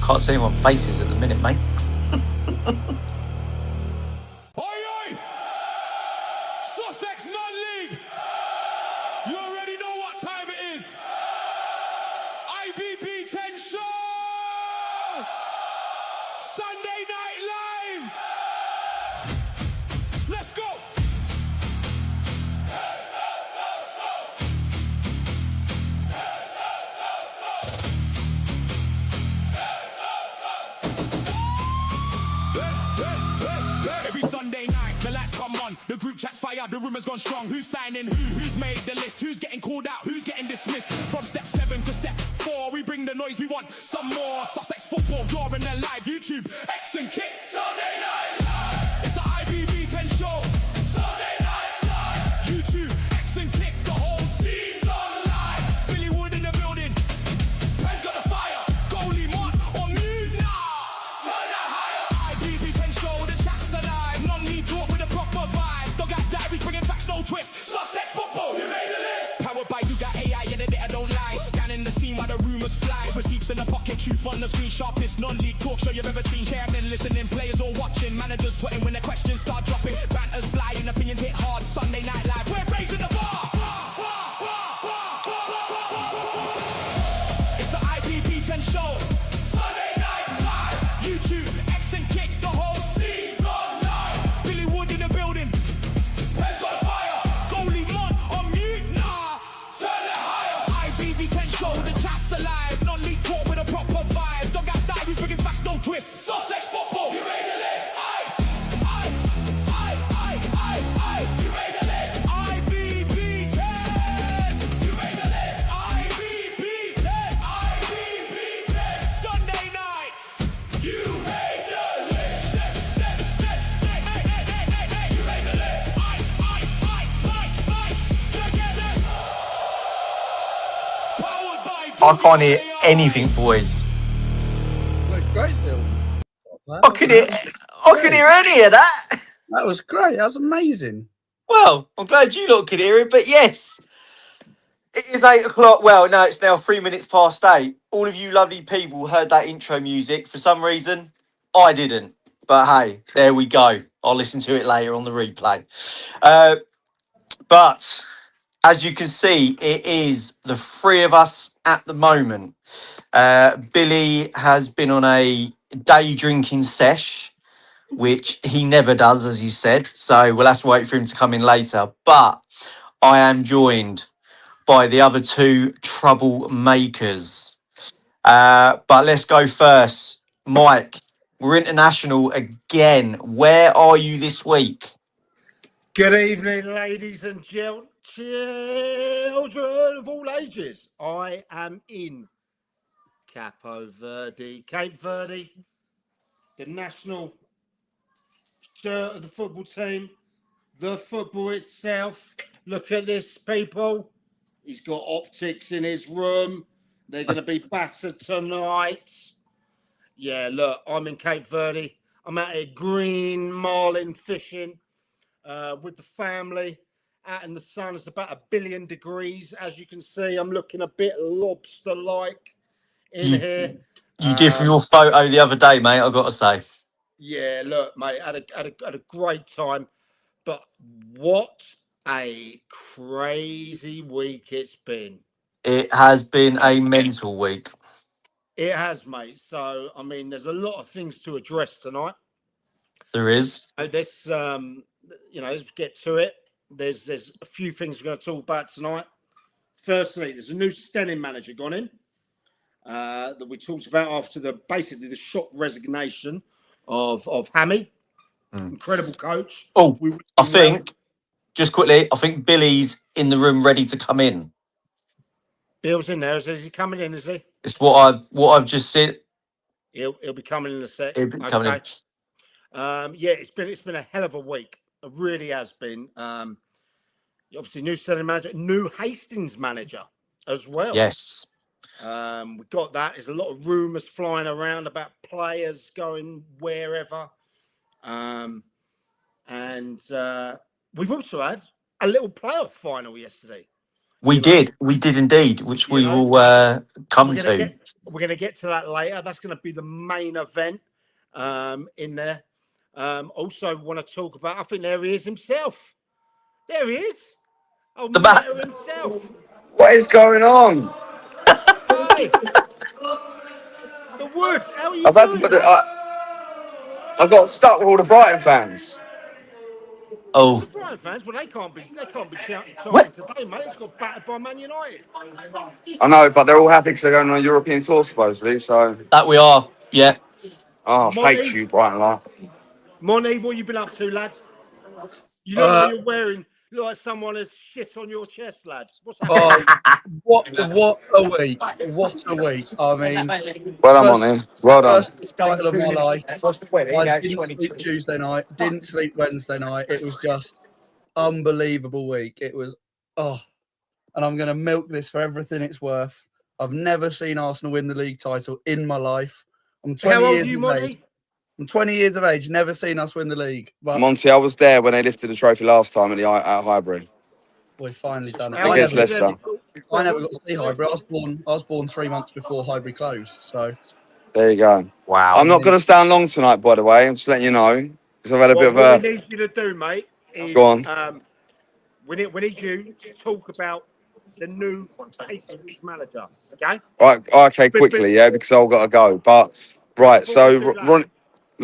can't see anyone faces at the minute, mate. Oi! Sussex non-league! You already know what time it is. IBB10 Show! Sunday Night Live! Let's go! Every Sunday night, the lights come on, the group chat's fire, the rumours gone strong. Who's signing who's made the list, who's getting called out, who's getting dismissed. From step 7 to step 4, we bring the noise, we want some more. Sussex football, you're in their live YouTube, X and Kick. Sunday Night Live! It's the IBB10 Show. Sunday Night Live! YouTube, X and Kick, the whole scene's online. Billy Wood in the building, Ben's got the fire, goalie Mott on mute now. Turn that higher. IBB10 Show, the chat's alive. Non-league talk with a proper vibe. Dog out diaries, bringing facts, no twist. Sussex football, you made the list. Powered by you got AI in the data, don't lie. Scanning the scene while the rumours fly. Receipts in the pocket, truth on the screen. Sharpest non-league talk show you've ever seen. Chairman listening, players all watching. Managers sweating when the questions start dropping. Banters flying, opinions hit hard. Sunday Night Live, we're raising the bar. It's the IBB10 Show. Sunday Night Live. YouTube, X and Kick, the whole scene's online. Billy Wood in the building. Ben's got fire. Goalie Mott on mute now. Turn it higher. IBB10 Show, the chat's alive. Non-league talk with a proper vibe. Dog out diaries, bringing facts, no twist. Sussex football, you made the list. You made the list. IBB10. You made the list. IBB10. Sunday nights. You made the list. You made the list. Powered by I can't hear anything, boys. Great, Bill. I can hear any of that. That was great. That was amazing. Well, I'm glad you lot could hear it, but yes. It is 8 o'clock. Well, no, it's now 3 minutes past 8. All of you lovely people heard that intro music. For some reason, I didn't. But hey, there we go. I'll listen to it later on the replay. But as you can see, it is the three of us at the moment. Billy has been on a day drinking sesh, which he never does, as he said. So we'll have to wait for him to come in later. But I am joined by the other two troublemakers. But let's go first. Mike, we're international again. Where are you this week? Good evening, ladies and children of all ages. I am in Capo Verde, Cape Verde, the national shirt of the football team, the football itself. Look at this, people. He's got optics in his room. They're going to be battered tonight. Yeah, look, I'm in Cape Verde. I'm out here green marlin fishing with the family. Out in the sun, it's about 1 billion degrees. As you can see, I'm looking a bit lobster-like in here. You did from your photo the other day, mate, I've got to say. Yeah, look, mate, had a great time. But what a crazy week it's been. It has been a mental week. It has, mate. So, I mean, there's a lot of things to address tonight. There is. Let's get to it. There's a few things we're going to talk about tonight. Firstly, there's a new Stenning manager gone in that we talked about after the shock resignation of Hammy. Incredible coach. Oh, I think Billy's in the room ready to come in. Bill's in there. Is he coming in? Is he? It's what I've just said. He'll be coming in a sec. He'll be coming in. Yeah, it's been a hell of a week. It really has been. Obviously, new Stenning manager, new Hastings manager as well. Yes. We got that. There's a lot of rumours flying around about players going wherever. And we've also had a little playoff final yesterday. We You know, did indeed, which you we know. will come We're gonna to. get to that later. That's gonna be the main event in there. Also, want to talk about. I think there he is himself. There he is. Oh, The back. Meta himself. What is going on? Hey, the Wood. How are you I've had to doing, put it. lad? I got stuck with all the Brighton fans. Oh, The Brighton fans, well, they can't be what? chanting today, mate. It's got battered by Man United. I know, but they're all happy because they're going on a European tour, supposedly. So, That we are. Yeah. I hate Monty, you, Brighton. Like, what you been up to, lad? You look Uh, like you're wearing. You look like someone has shit on your chest, lad. What's oh, happening? what a week! What a week! I mean, well done, first Monty. Well done. title of my life. I didn't sleep Tuesday night. Didn't sleep Wednesday night. It was just unbelievable week. It was and I'm going to milk this for everything it's worth. I've never seen Arsenal win the league title in my life. I'm 20 How old years are you, of Monty? age. I'm 20 years of age. Never seen us win the league, but Monty, I was there when they lifted the trophy last time at Highbury we've finally done it. How against old are you Leicester. then? I never got to see Highbury. I was born 3 months before Highbury closed. So There you go. Wow. I'm not going to stand long tonight, by the way. I'm just letting you know because I've had a Well, bit of what a. we need you to do, mate, is Go on. we need you to talk about the new Hastings manager. Okay. Right, okay, But quickly, yeah, because I've got to go. But right, before we so do that, Ron,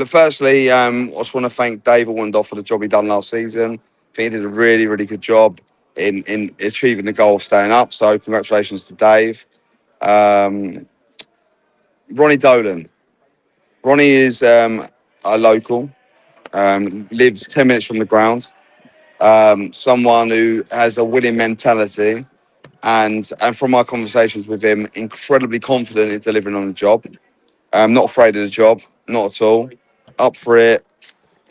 firstly, I just want to thank Dave Wendell for the job he done last season. I think he did a really, really good job in achieving the goal of staying up. So congratulations to Dave. Ronnie Dolan. Ronnie is a local, lives 10 minutes from the ground. Someone who has a winning mentality, and from my conversations with him, incredibly confident in delivering on the job. Not afraid of the job, not at all. Up for it,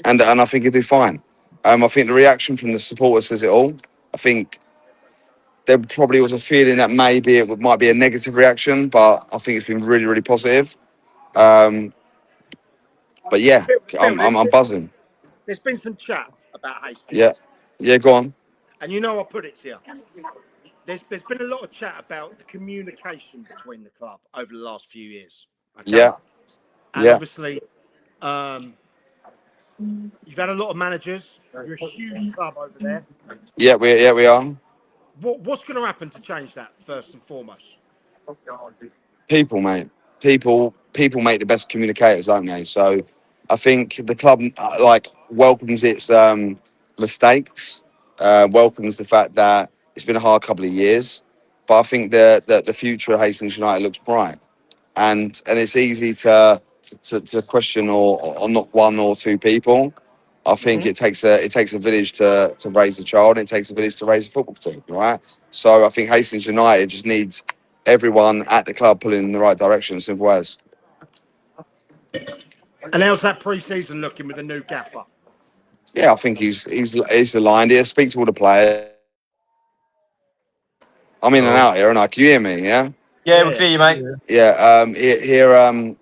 and I think he'll do fine. I think the reaction from the supporters says it all. I think there probably was a feeling that maybe might be a negative reaction, but I think it's been really, really positive. But yeah, Bill, I'm buzzing. there's been some chat about Yeah, Hastings, yeah, go on. and you know I put it to you. There's been a lot of chat about the communication between the club over the last few years. Okay? Yeah, And yeah, obviously, you've had a lot of managers. You're a huge club over there. yeah. We are. What's going to happen to change that first and foremost? People, mate. People make the best communicators, don't they? So I think the club welcomes its mistakes, welcomes the fact that it's been a hard couple of years, but I think that the future of Hastings United looks bright, and it's easy to question or not one or two people. I think it takes a village to raise a child, and it takes a village to raise a football team, right? So I think Hastings United just needs everyone at the club pulling in the right direction, simple as. And how's that pre-season looking with the new gaffer? Yeah, I think he's aligned here. Speak to all the players. I'm in and out here, and can you hear me? Yeah. Yeah, we'll clear you, mate. Yeah.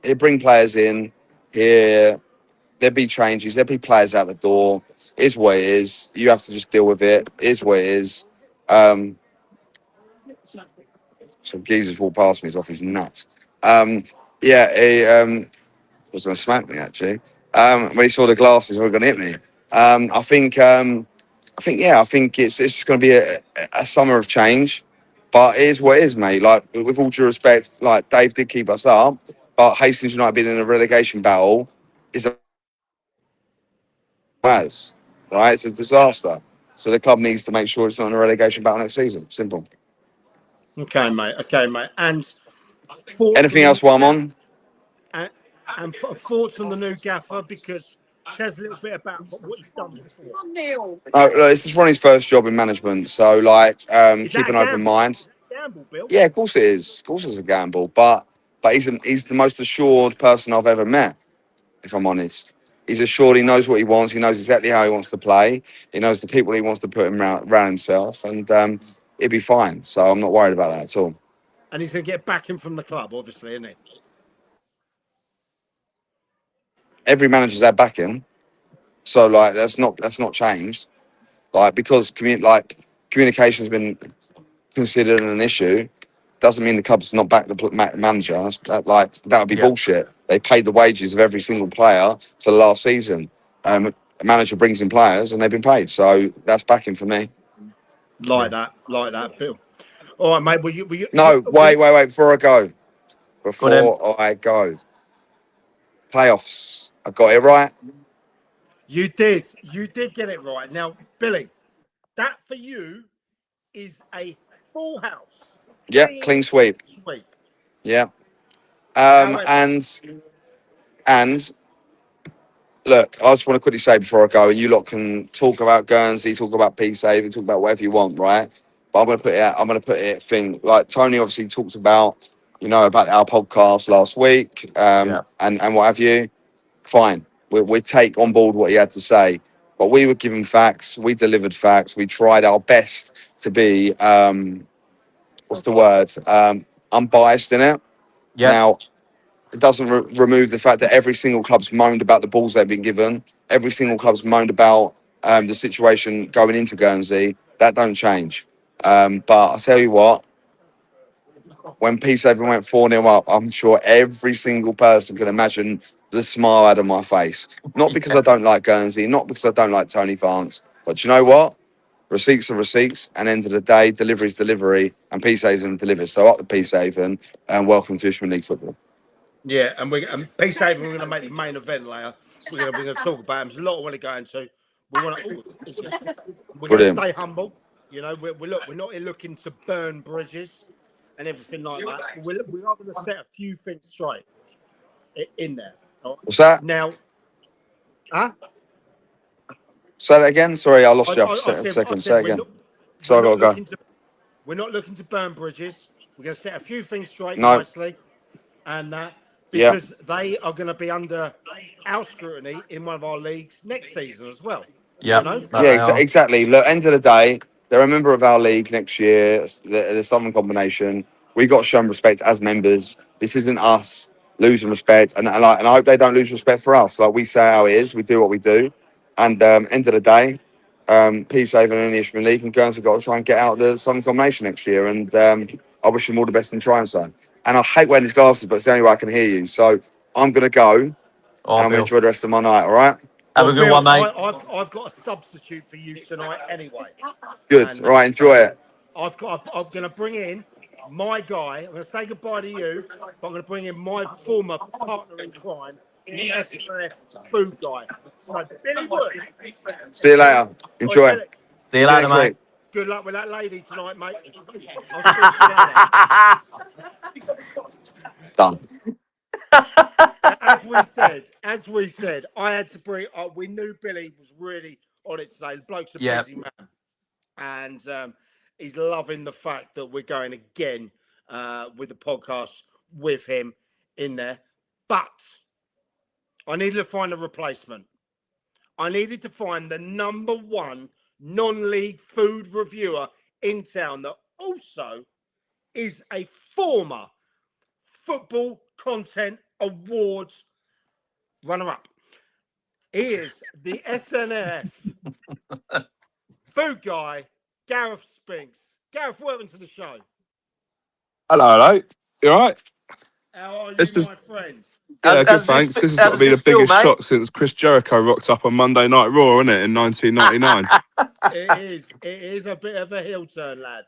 He'll bring players in. Here, there'll be changes. There'll be players out the door. Is what it is. You have to just deal with it. Is what it is. Some geezers walked past me. He's off his nuts. Yeah. He was going to smack me actually. When he saw the glasses, he was going to hit me. I think it's just going to be a summer of change, but it is what it is, mate. Like, with all due respect, like, Dave did keep us up, but Hastings United being in a relegation battle is right? It's a disaster. So the club needs to make sure it's not in a relegation battle next season. Simple. Okay, mate. And Anything else while I'm on? And thoughts on the new gaffer, because tell us a little bit about what he's done before. No, this is Ronnie's first job in management, so keep an open mind. Gamble, Bill. Yeah, of course it is. Of course it's a gamble, but he's the most assured person I've ever met. If I'm honest, he's assured. He knows what he wants. He knows exactly how he wants to play. He knows the people he wants to put him around himself, and he'll be fine. So I'm not worried about that at all. And he's going to get backing from the club, obviously, isn't he? Every manager's had backing, so that's not changed. Because communication's been considered an issue, doesn't mean the club's not back the manager. That would be bullshit. They paid the wages of every single player for the last season. A manager brings in players and they've been paid, so that's backing for me. Like that, Bill. All right, mate. Wait. Before I go, playoffs. I got it right. You did get it right. Now, Billy, that for you is a full house. Clean sweep. Yeah. And look, I just want to quickly say before I go, and you lot can talk about Guernsey, talk about P-Saving, talk about whatever you want, right? But I'm gonna put it thing like Tony obviously talked about, about our podcast last week, and what have you. Fine, we take on board what he had to say, but we were given facts, we delivered facts, we tried our best to be unbiased in it. Now, it doesn't remove the fact that every single club's moaned about the balls they've been given. Every single club's moaned about the situation going into Guernsey. That don't change. But I'll tell you what, when Peacehaven went 4-0 up, I'm sure every single person can imagine the smile out of my face. Not because I don't like Guernsey, not because I don't like Tony Vance, but you know what? Receipts are receipts, and end of the day, delivery is delivery, and Peacehaven delivers. So up the Peacehaven, and welcome to Ishmael League football. Yeah, and Peacehaven, we're going to make the main event later. We're going to talk about them. There's a lot I want to go into. We're going to stay humble. We're not looking to burn bridges and everything like that. We are going to set a few things straight in there. What's that? Now, Say that again. Sorry, I lost you for a second. Say it again. So I got to go. We're not looking to burn bridges. We're going to set a few things straight nicely, and that because they are going to be under our scrutiny in one of our leagues next season as well. Exactly. Look, end of the day, they're a member of our league next year. The Southern Combination. We got to show them respect as members. This isn't us losing respect, and I hope they don't lose respect for us. Like we say how it is, we do what we do, and end of the day, Peacehaven and the Ishmael League and Guernsey got to try and get out of the Southern Combination next year, and I wish them all the best in trying so. And I hate wearing these glasses, but it's the only way I can hear you. So I'm gonna go, and I'm gonna enjoy the rest of my night. All right. Have a good one, mate. I've got a substitute for you tonight anyway. Good. And, right, enjoy it. I'm going to bring in my guy. I'm going to say goodbye to you, but I'm going to bring in my former partner in crime, the SNF food guy. So, Billy Wood. See you later. Enjoy. See you later, mate. Good luck with that lady tonight, mate. I'll speak to you later. Done. As we said, I had to bring. We knew Billy was really on it today. The bloke's a busy man, and he's loving the fact that we're going again with the podcast with him in there. But I needed to find a replacement. I needed to find the number one non-league food reviewer in town that also is a former Football Content Awards runner-up. He is the SNF food guy, Gareth Spinks. Gareth, welcome to the show. Hello. You all right? How are you, my friend? Yeah, good, thanks. This has got to be the biggest shock since Chris Jericho rocked up on Monday Night Raw, isn't it, in 1999? It is a bit of a heel turn, lad.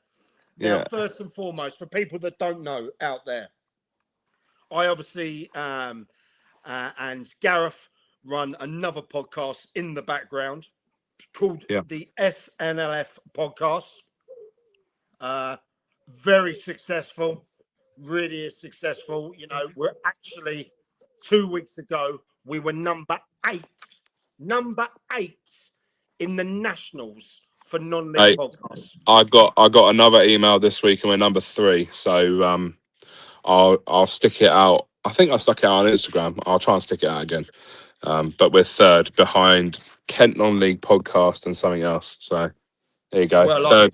Now, first and foremost, for people that don't know out there, I obviously and Gareth run another podcast in the background called the SNLF Podcast. Very successful, really is successful. We're actually 2 weeks ago, we were number eight in the nationals for non-league podcasts. I got another email this week and we're number 3. So I'll stick it out. I think I stuck it out on Instagram. I'll try and stick it out again. But we're third behind Kent Non-League Podcast and something else. So there you go. Well,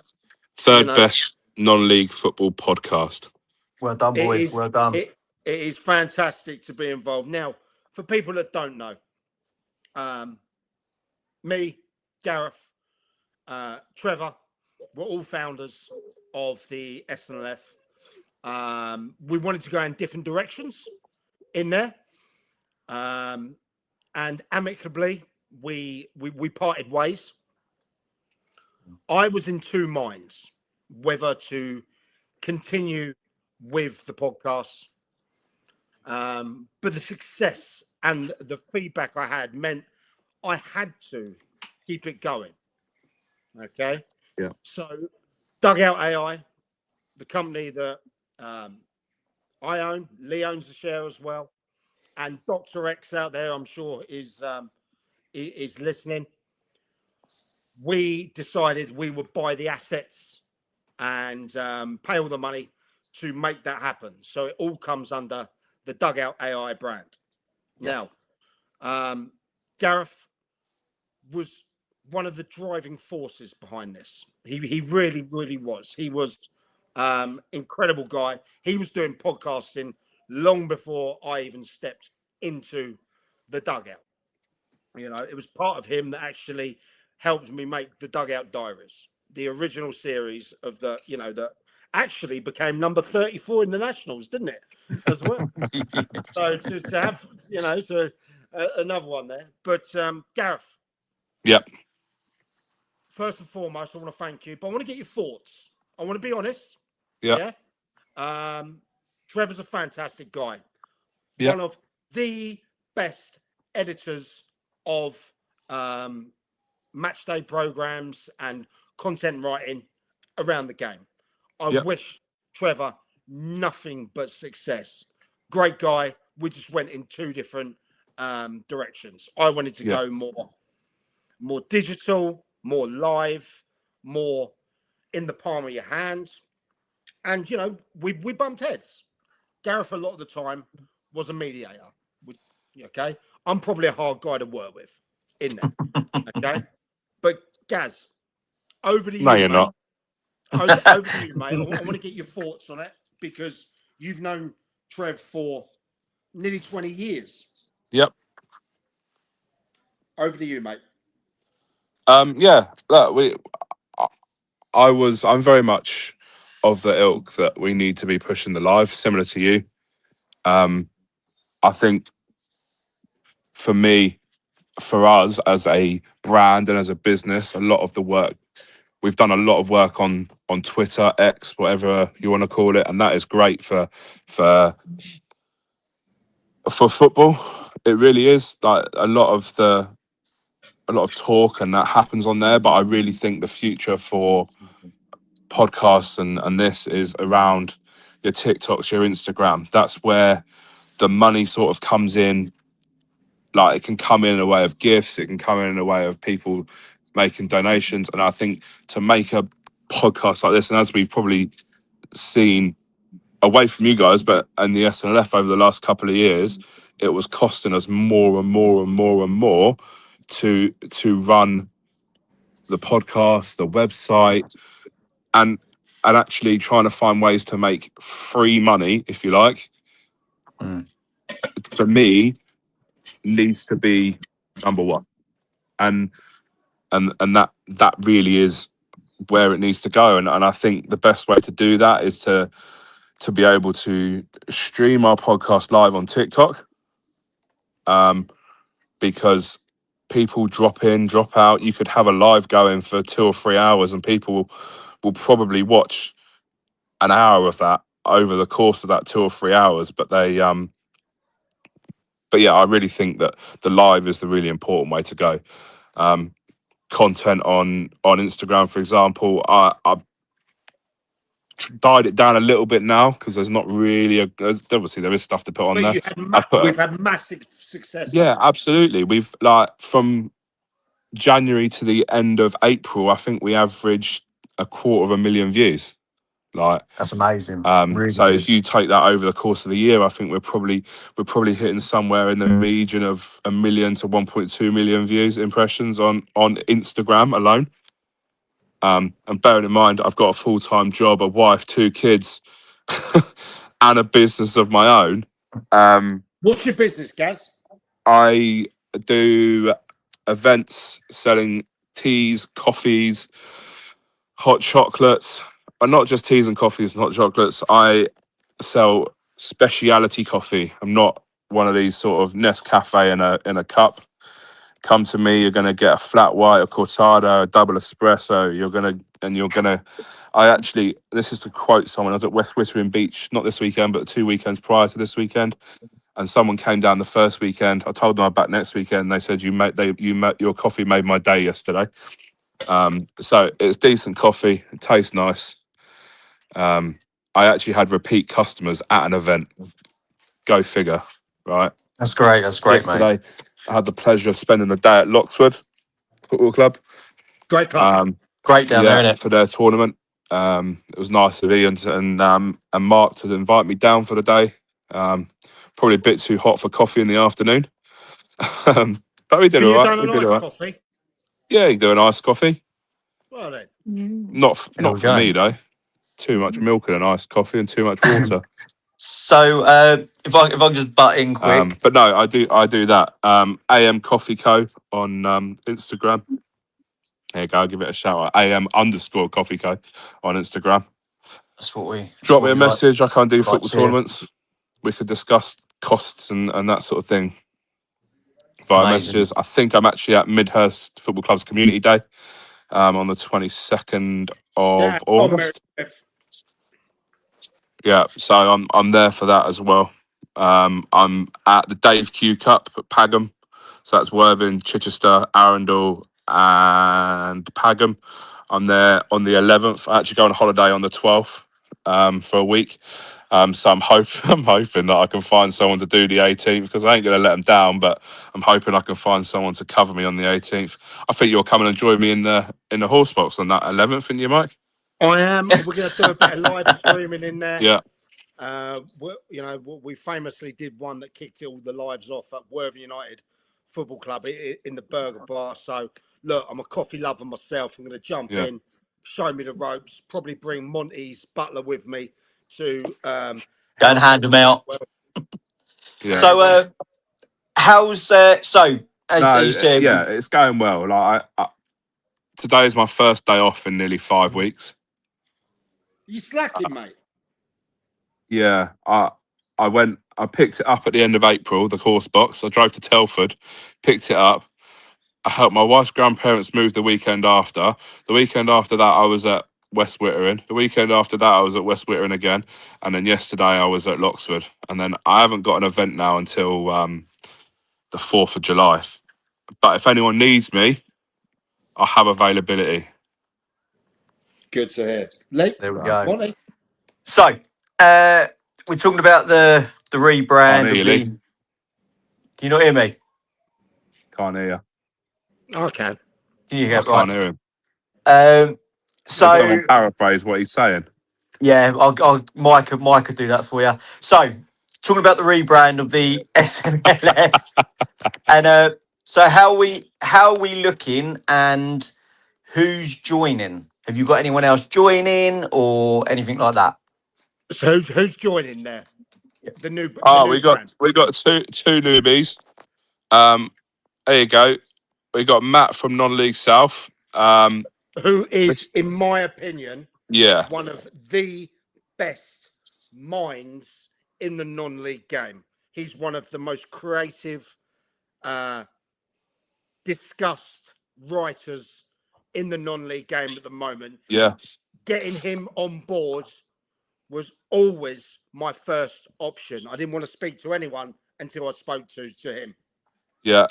third best non-league football podcast. Well done, boys. Well done. It is fantastic to be involved. Now, for people that don't know, me, Gareth, Trevor, we're all founders of the SNLF. We wanted to go in different directions in there, and amicably we parted ways. I was in two minds whether to continue with the podcast, but the success and the feedback I had meant I had to keep it going. Okay. Yeah. So Dugout AI, the company that I own, Lee owns the share as well, and Dr. X out there, I'm sure, is listening. We decided we would buy the assets and pay all the money to make that happen. So it all comes under the Dugout AI brand. Yeah. Now, Gareth was one of the driving forces behind this. He really, really was. He was incredible guy. He was doing podcasting long before I even stepped into the Dugout. You know, it was part of him that actually helped me make the Dugout Diaries, the original series of the, you know, that actually became number 34 in the Nationals, didn't it? As well. So to have, you know, another one there. But Gareth. Yep. First and foremost, I want to thank you, but I want to get your thoughts. I want to be honest. Yep. Yeah. Trevor's a fantastic guy. Yep. One of the best editors of match day programs and content writing around the game. I wish Trevor nothing but success. Great guy. We just went in two different directions. I wanted to go more digital, more live, more in the palm of your hands. And, you know, we bumped heads. Gareth, a lot of the time, was a mediator. Okay? I'm probably a hard guy to work with in there. Okay? But, Gaz, over to you, No, you're mate. not. Over to you, mate. I want to get your thoughts on it because you've known Trev for nearly 20 years. Yep. Over to you, mate. Yeah. Look, I'm very much of the ilk that we need to be pushing the live, similar to you. I think for me, for us as a brand and as a business, a lot of the work we've done, a lot of work on Twitter, X, whatever you want to call it, and that is great for football. It really is. Like a lot of talk and that happens on there, but I really think the future for podcasts and this is around your TikToks, your Instagram. That's where the money sort of comes in. Like it can come in a way of gifts, it can come in a way of people making donations. And I think to make a podcast like this, and as we've probably seen away from you guys, but and the SNLF over the last couple of years, it was costing us more and more and more and more to run the podcast, the website, and actually trying to find ways to make free money, if you like, for me, needs to be number one. And that really is where it needs to go. And I think the best way to do that is to be able to stream our podcast live on TikTok. Because people drop in, drop out. You could have a live going for 2 or 3 hours and people will probably watch an hour of that over the course of that 2 or 3 hours. But yeah, I really think that the live is the really important way to go. Content on Instagram, for example, I've dialed it down a little bit now because there's not really obviously there is stuff to put on there. We've had massive success. Yeah, absolutely. We've from January to the end of April, I think we averaged 250,000 views. Like that's amazing. Really so good. If you take that over the course of the year, I think we're probably hitting somewhere in the region of 1 million to 1.2 million views, impressions on Instagram alone. And bearing in mind, I've got a full-time job, a wife, 2 kids, and a business of my own. What's your business, Gaz? I do events selling teas, coffees, hot chocolates, and not just teas and coffees and hot chocolates. I sell speciality coffee. I'm not one of these sort of Nescafe in a cup. Come to me, you're gonna get a flat white, a cortado, a double espresso. This is to quote someone. I was at West Wittering Beach, not this weekend, but 2 weekends prior to this weekend, and someone came down the first weekend. I told them I'm back next weekend. And they said your coffee made my day yesterday. So it's decent coffee. It tastes nice. I actually had repeat customers at an event. Go figure, right? That's great. That's great, mate. Yesterday, I had the pleasure of spending the day at Lockswood Football Club. Great club. Great down there, innit? For their tournament. It was nice of Ian and Mark to invite me down for the day. Probably a bit too hot for coffee in the afternoon, but we did Can all you right. done We an did all iced right. coffee? Yeah, you can do an iced coffee. Well then. Not There we for go. me though. Too much milk in an iced coffee and too much water. So if I can just butt in quick, But no, I do that. AM Coffee Co on Instagram. There you go. I'll give it a shout out. AM_Coffee Co on Instagram. that's what we Drop me a message. I can't do like football to hear. tournaments. We could discuss costs and that sort of thing via Amazing. messages. I think I'm actually at Midhurst Football Club's Community Day on the 22nd of August. Yeah, so I'm there for that as well. I'm at the Dave Q Cup at Pagham. So that's Worthing, Chichester, Arundel, and Pagham. I'm there on the 11th. I actually go on holiday on the 12th for a week. So I'm hoping that I can find someone to do the 18th, because I ain't going to let them down. But I'm hoping I can find someone to cover me on the 18th. I think you'll come and join me in the horse box on that 11th, and you, Mike? I am. We're going to do a bit of live streaming in there. Yeah. We famously did one that kicked all the lives off at Worthing United Football Club in the Burger Bar. So, look, I'm a coffee lover myself. I'm going to jump in, show me the ropes, probably bring Monty's butler with me to go and hand them out. Yeah. So, how's as you said? It's going well. Like today is my first day off in nearly 5 weeks. You slacking, mate? Yeah, I picked it up at the end of April, the horse box. I drove to Telford, picked it up. I helped my wife's grandparents move the weekend after. The weekend after that, I was at West Wittering. The weekend after that, I was at West Wittering again. And then yesterday, I was at Lockswood. And then I haven't got an event now until the 4th of July. But if anyone needs me, I have availability. Good to hear. There we go. Monty? So, we're talking about the rebrand of the. Can you not hear me? Can't hear you. Okay. Can you hear? I can't hear him. So someone paraphrase what he's saying. Yeah, Mike could do that for you. So, talking about the rebrand of the SMLS, and so how are we looking, and who's joining? Have you got anyone else joining or anything like that? So who's joining there? The new. We got two newbies. There you go. We got Matt from Non-League South. Who is, in my opinion, yeah, one of the best minds in the non-league game. He's one of the most creative, discussed writers in the non-league game at the moment. Yeah. Getting him on board was always my first option. I didn't want to speak to anyone until I spoke to him. Yeah,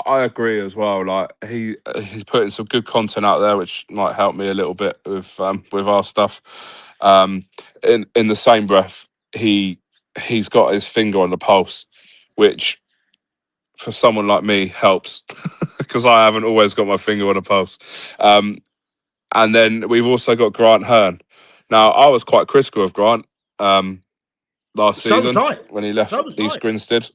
I agree as well. Like he's putting some good content out there, which might help me a little bit with our stuff. In the same breath, he's got his finger on the pulse, which for someone like me helps because I haven't always got my finger on the pulse. And then we've also got Grant Hearn. Now I was quite critical of Grant last season when he left East Grinstead.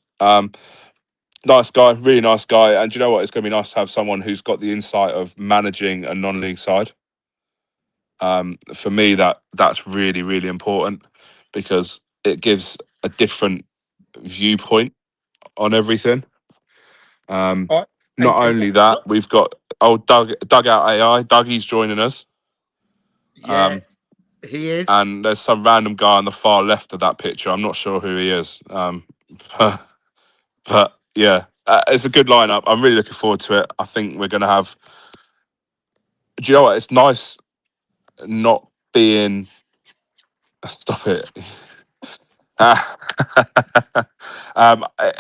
Nice guy, really nice guy. And do you know what? It's going to be nice to have someone who's got the insight of managing a non-league side. For me, that's really, really important because it gives a different viewpoint on everything. Not only that, we've got old Dugout AI. Dougie's joining us. Yeah, he is. And there's some random guy on the far left of that picture. I'm not sure who he is. But yeah, it's a good lineup. I'm really looking forward to it. I think we're going to have. Do you know what? It's nice not being. Stop it.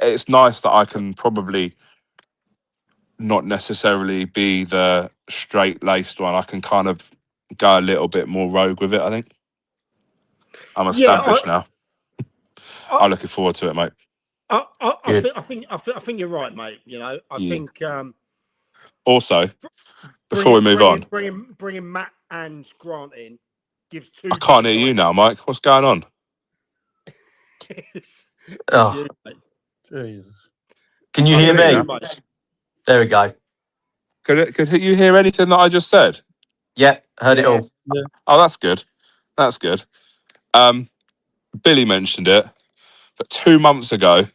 It's nice that I can probably not necessarily be the straight-laced one. I can kind of go a little bit more rogue with it, I think. I'm established now. I'm looking forward to it, mate. I think you're right, mate. You know, I think. Also, before we move on, bringing Matt and Grant in gives two. I can't hear you now, Mike. What's going on? Oh, Jesus. can you hear me? There we go. Could you hear anything that I just said? Yep, heard it all. Yeah. Oh, that's good. That's good. Billy mentioned it, but 2 months ago,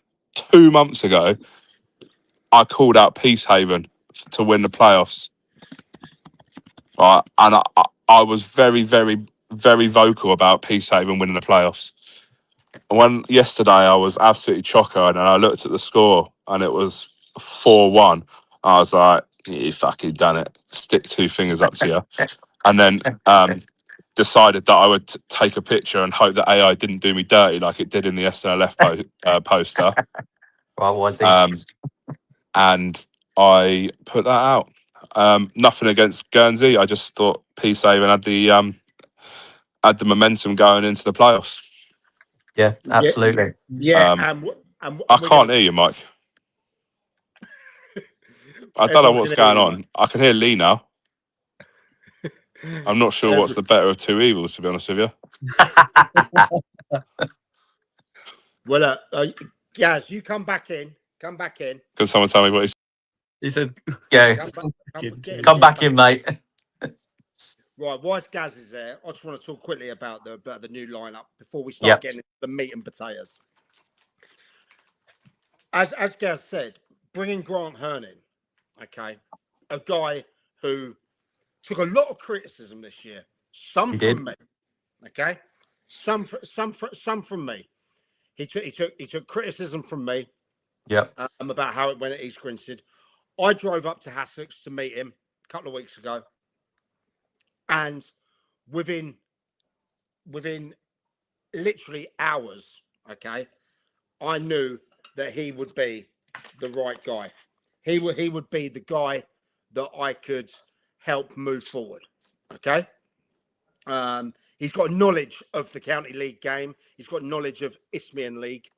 I called out Peacehaven to win the playoffs. Right, and I was very, very, very vocal about Peacehaven winning the playoffs. And when yesterday I was absolutely choco, and I looked at the score and it was 4-1. I was like, "You fucking done it! Stick two fingers up to you." And then decided that I would take a picture and hope that AI didn't do me dirty like it did in the SNLF poster. Right, was he? And I put that out. Nothing against Guernsey. I just thought Peacehaven had the momentum going into the playoffs. Yeah, absolutely. Yeah, and I can't hear you, Mike. I don't know what's going on. I can hear Lee now. I'm not sure what's the better of two evils, to be honest with you. Well, Gaz, you come back in. Come back in. Can someone tell me what He said, "Yeah, come back in, mate." Right, whilst Gaz is there, I just want to talk quickly about the new lineup before we start getting into the meat and potatoes. As Gaz said, bringing Grant Hearn in, okay, a guy who took a lot of criticism this year. Some from me, okay, some from me. He took criticism from me. Yep. About how it went at East Grinstead. I drove up to Hassocks to meet him a couple of weeks ago, and within literally hours, okay, I knew that he would be the right guy. He would be the guy that I could help move forward. Okay. He's got knowledge of the county league game. He's got knowledge of Isthmian League.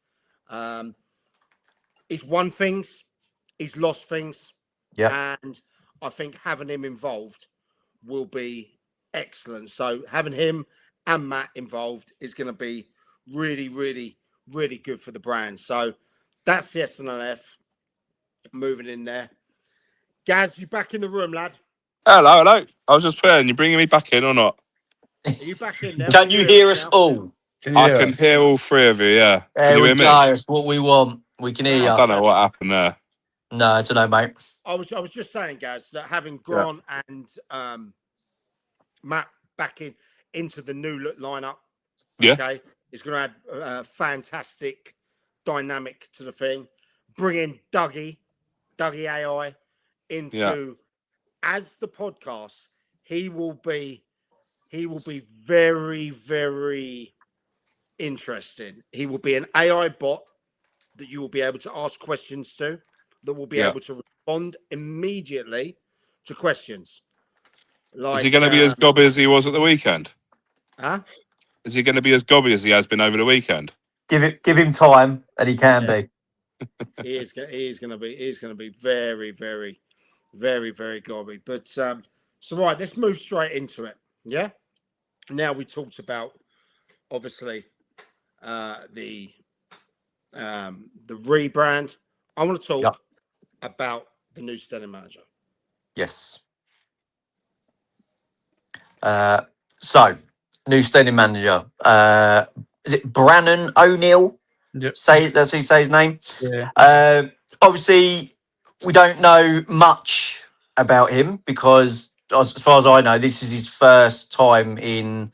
He's won things. He's lost things. Yeah. And I think having him involved will be excellent. So having him and Matt involved is going to be really, really, really good for the brand. So that's the SNLF moving in there. Gaz, you back in the room, lad? Hello. I was just playing. You bringing me back in or not? Are you back in now? Can you hear us all? I can hear all three of you, yeah. There can you we hear go. me? That's what we want. We can hear you. I don't know what happened there. No, I don't know, mate. I was just saying, Gaz, that having Grant and Matt back into the new lineup, okay, is going to add a fantastic dynamic to the thing. Bringing Dougie AI into as the podcast, he will be very, very interesting. He will be an AI bot that you will be able to ask questions to, that will be able to respond immediately to questions. Like, is he going to be as gobby as he was at the weekend? Huh? Is he going to be as gobby as he has been over the weekend? Give him time, and he can be. He is going to be very, very, very, very gobby. But so right, let's move straight into it. Yeah. Now we talked about obviously the rebrand. I want to talk about the new standing manager. Yes. So, new standing manager. Is it Brannon O'Neill? Yep. Does he say his name? Yeah. Obviously, we don't know much about him because as far as I know, this is his first time in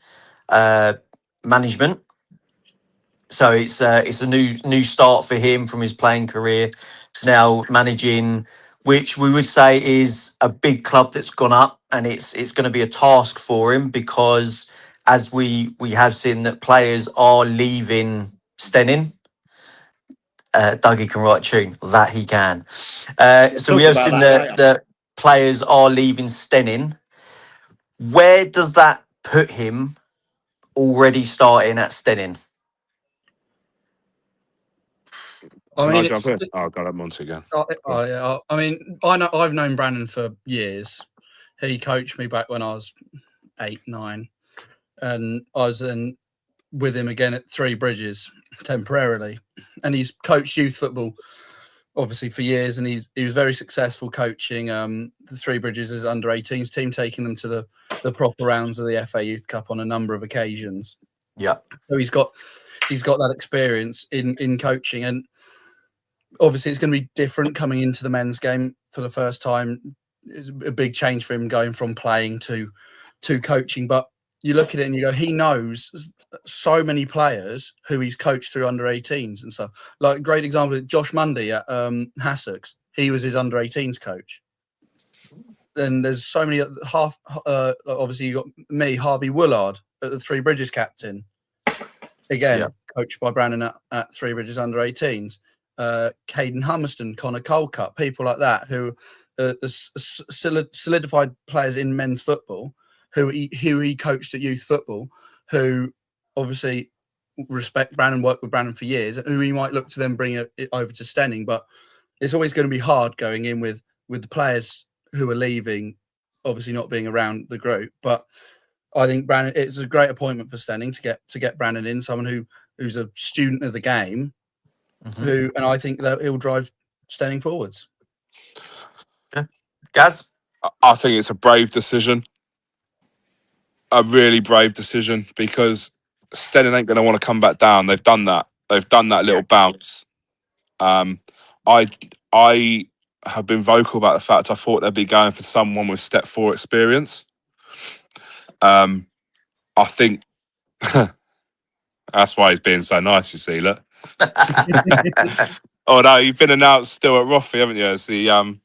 management. So it's a new start for him from his playing career to now managing, which we would say is a big club that's gone up, and it's going to be a task for him because as we have seen that players are leaving Steyning. Dougie can write a tune, that he can. We'll So we talk have about seen that that later. the players are leaving Steyning. Where does that put him already starting at Steyning? I Can I mean, jump it's. in? Oh, God, I'm on to again. Yeah, I mean, I've known Brandon for years. He coached me back when I was 8, 9, and I was in with him again at Three Bridges temporarily, and he's coached youth football obviously for years, and he was very successful coaching the Three Bridges as under-18s team, taking them to the proper rounds of the FA Youth Cup on a number of occasions. Yeah. So he's got that experience in coaching, and obviously it's going to be different coming into the men's game for the first time. It's a big change for him going from playing to coaching, but you look at it and you go, he knows so many players who he's coached through under-18s and stuff. Like a great example, Josh Mundy at Hassocks, he was his under-18s coach. And there's so many obviously you got me, Harvey Woolard at the Three Bridges captain, again coached by Brandon at Three Bridges under-18s. Caden Hummerston, Connor Colcutt, people like that who are solidified players in men's football who he coached at youth football, who obviously respect Brandon, worked with Brandon for years, who he might look to then bring it over to Steyning. But it's always going to be hard going in with the players who are leaving, obviously not being around the group. But I think Brandon, it's a great appointment for Steyning to get Brandon in, someone who's a student of the game, and I think that he'll drive Steyning forwards. Yeah. Gaz? I think it's a brave decision. A really brave decision, because Steyning ain't going to want to come back down. They've done that. They've done that little bounce. I have been vocal about the fact I thought they'd be going for someone with step 4 experience. I think that's why he's being so nice. You see, look. Oh no, you've been announced still at Roffey, haven't you? As the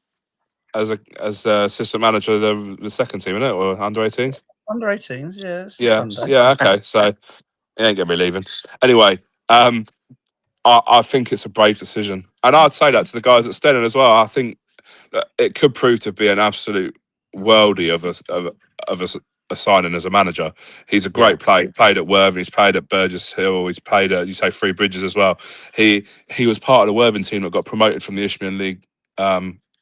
as assistant manager of the second team, isn't it, or under-18s? Under-18s, yeah. It's Yeah, Sunday. yeah. Okay, so he ain't gonna be leaving anyway. I think it's a brave decision, and I'd say that to the guys at Steyning as well. I think that it could prove to be an absolute worldie of a signing as a manager. He's a great player. He played at Worthing, he's played at Burgess Hill, he's played at, you say, Three Bridges as well. He was part of the Worthing team that got promoted from the Isthmian League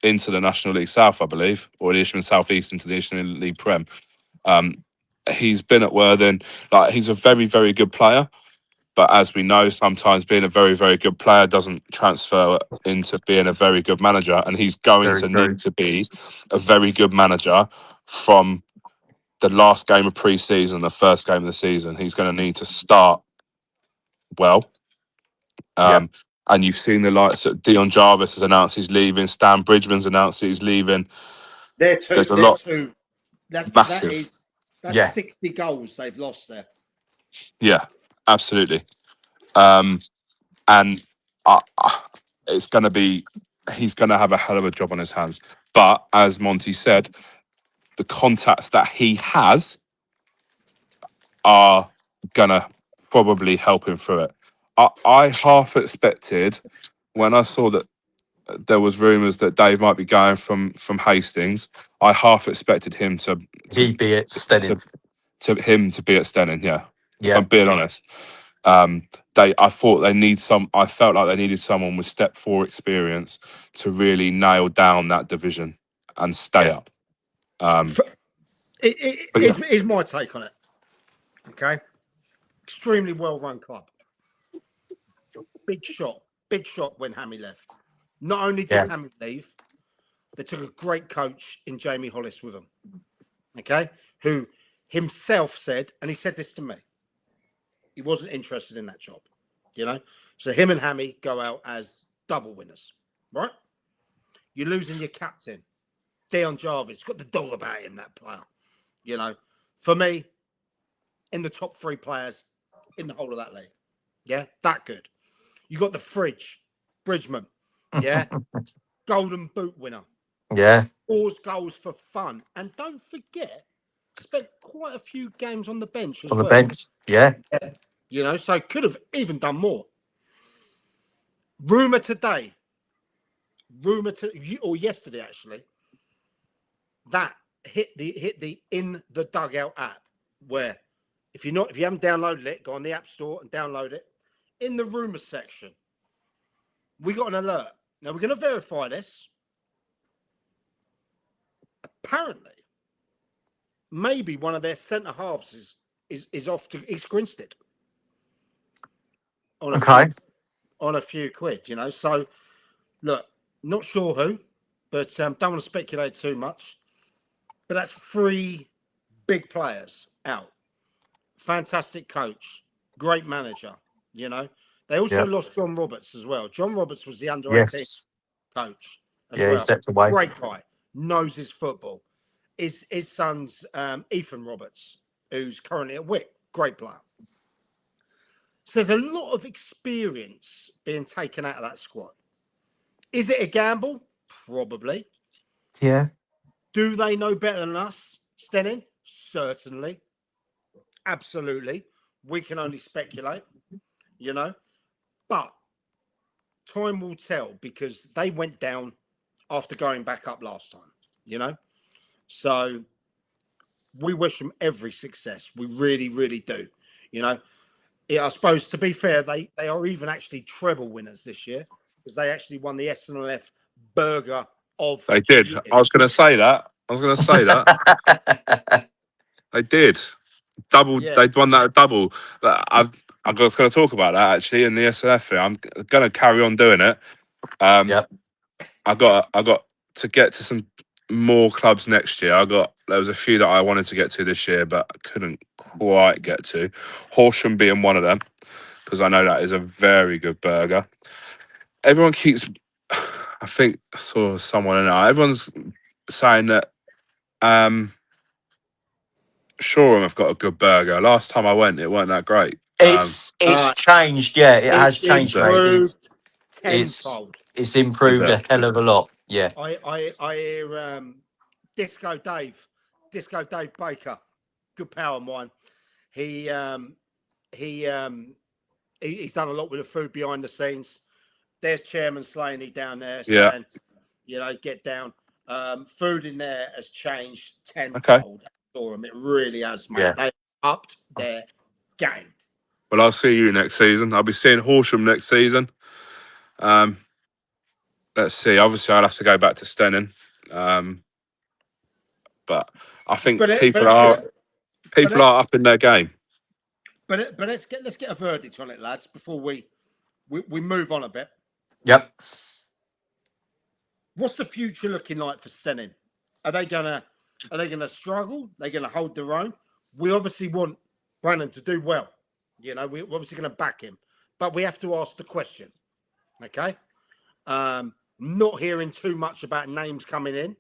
into the National League South, I believe, or the Isthmian South East into the Isthmian League Prem. He's been at Worthing. Like, he's a very, very good player. But as we know, sometimes being a very, very good player doesn't transfer into being a very good manager. And he's going to need to be a very good manager from the last game of pre-season, the first game of the season. He's going to need to start well. And you've seen the likes that Dion Jarvis has announced he's leaving. Stan Bridgman's announced he's leaving. There's a lot. Massive. That's 60 goals they've lost there. Yeah, absolutely. And it's going to be, he's going to have a hell of a job on his hands. But as Monty said, the contacts that he has are going to probably help him through it. I half expected, when I saw that there was rumours that Dave might be going from Hastings, I half expected him to be at Steyning. To him to be at Steyning, yeah. Yeah. If I'm being honest. I thought they need I felt like they needed someone with step 4 experience to really nail down that division and stay up. Here's my take on it. Okay. Extremely well-run club. Big shot when Hammy left. Not only did Hammy leave, they took a great coach in Jamie Hollis with them. Okay. Who himself said, and he said this to me, he wasn't interested in that job. You know, so him and Hammy go out as double winners, right? You're losing your captain. Dion Jarvis, got the dog about him, that player. You know, for me, in the top 3 players in the whole of that league. Yeah, that good. You got the fridge, Bridgman. Yeah, Golden Boot winner. Yeah. 4 goals for fun. And don't forget, spent quite a few games on the bench as On the well. bench. Yeah. You know, so could have even done more. Rumour today, or yesterday actually, that hit the In the Dugout app, where if you haven't downloaded it, go on the App Store and download it. In the rumour section, we got an alert. Now we're going to verify this. Apparently, maybe one of their centre halves is off to East Grinstead on a few quid, you know. So look, not sure who, but don't want to speculate too much. But that's 3 big players out. Fantastic coach, great manager, you know. They also lost John Roberts as well. John Roberts was the under-18 coach as well. He stepped away. Great guy, knows his football. His son's Ethan Roberts, who's currently at Wick. Great player. So there's a lot of experience being taken out of that squad. Is it a gamble? Probably. Yeah. Do they know better than us, Stenning? Certainly. Absolutely. We can only speculate, you know. But time will tell, because they went down after going back up last time, you know. So we wish them every success. We really, really do, you know. Yeah, I suppose, to be fair, they are even actually treble winners this year, because they actually won the SNLF Burger of They did. the Year. I was going to say that. They did. Double. Yeah. They'd won that double. But I was going to talk about that actually in the SNF thing. I'm going to carry on doing it. Yep. I got to get to some more clubs next year. There was a few that I wanted to get to this year, but I couldn't quite get to. Horsham being one of them, because I know that is a very good burger. Everyone keeps, I think I saw someone in there. Everyone's saying that Shoreham have got a good burger. Last time I went, it weren't that great. It's changed. Yeah, it has changed, mate. Tenfold. It's improved a hell of a lot. Yeah. I hear Disco Dave Baker, good power and wine. He's done a lot with the food behind the scenes. There's Chairman Slaney down there saying, you know, get down. Food in there has changed tenfold. Okay. It really has, mate. Yeah. They upped their game. Well, I'll see you next season. I'll be seeing Horsham next season. Let's see. Obviously, I'll have to go back to Stenning. But I think people are up in their game. But let's get a verdict on it, lads, before we move on a bit. Yep. What's the future looking like for Stenning? Are they gonna struggle? Are they gonna hold their own? We obviously want Brandon to do well. You know, we're obviously gonna back him, but we have to ask the question. Okay. Not hearing too much about names coming in.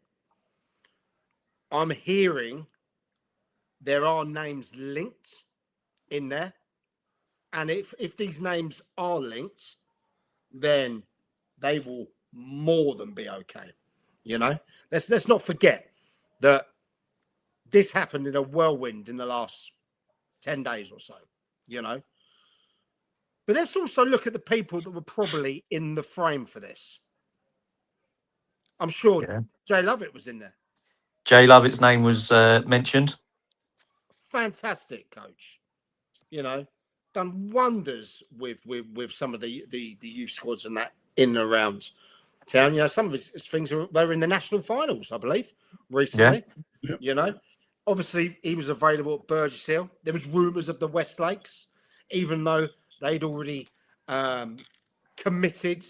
I'm hearing there are names linked in there. And if these names are linked, then they will more than be okay. You know, let's not forget that this happened in a whirlwind in the last 10 days or so, you know. But let's also look at the people that were probably in the frame for this. I'm sure Jay Lovett was in there. Jay Lovett's name was mentioned. Fantastic coach. You know, done wonders with some of the youth squads and that in and around town. You know, some of his things were in the national finals, I believe, recently. Yeah. You know, obviously he was available at Burgess Hill. There was rumours of the West Lakes, even though they'd already committed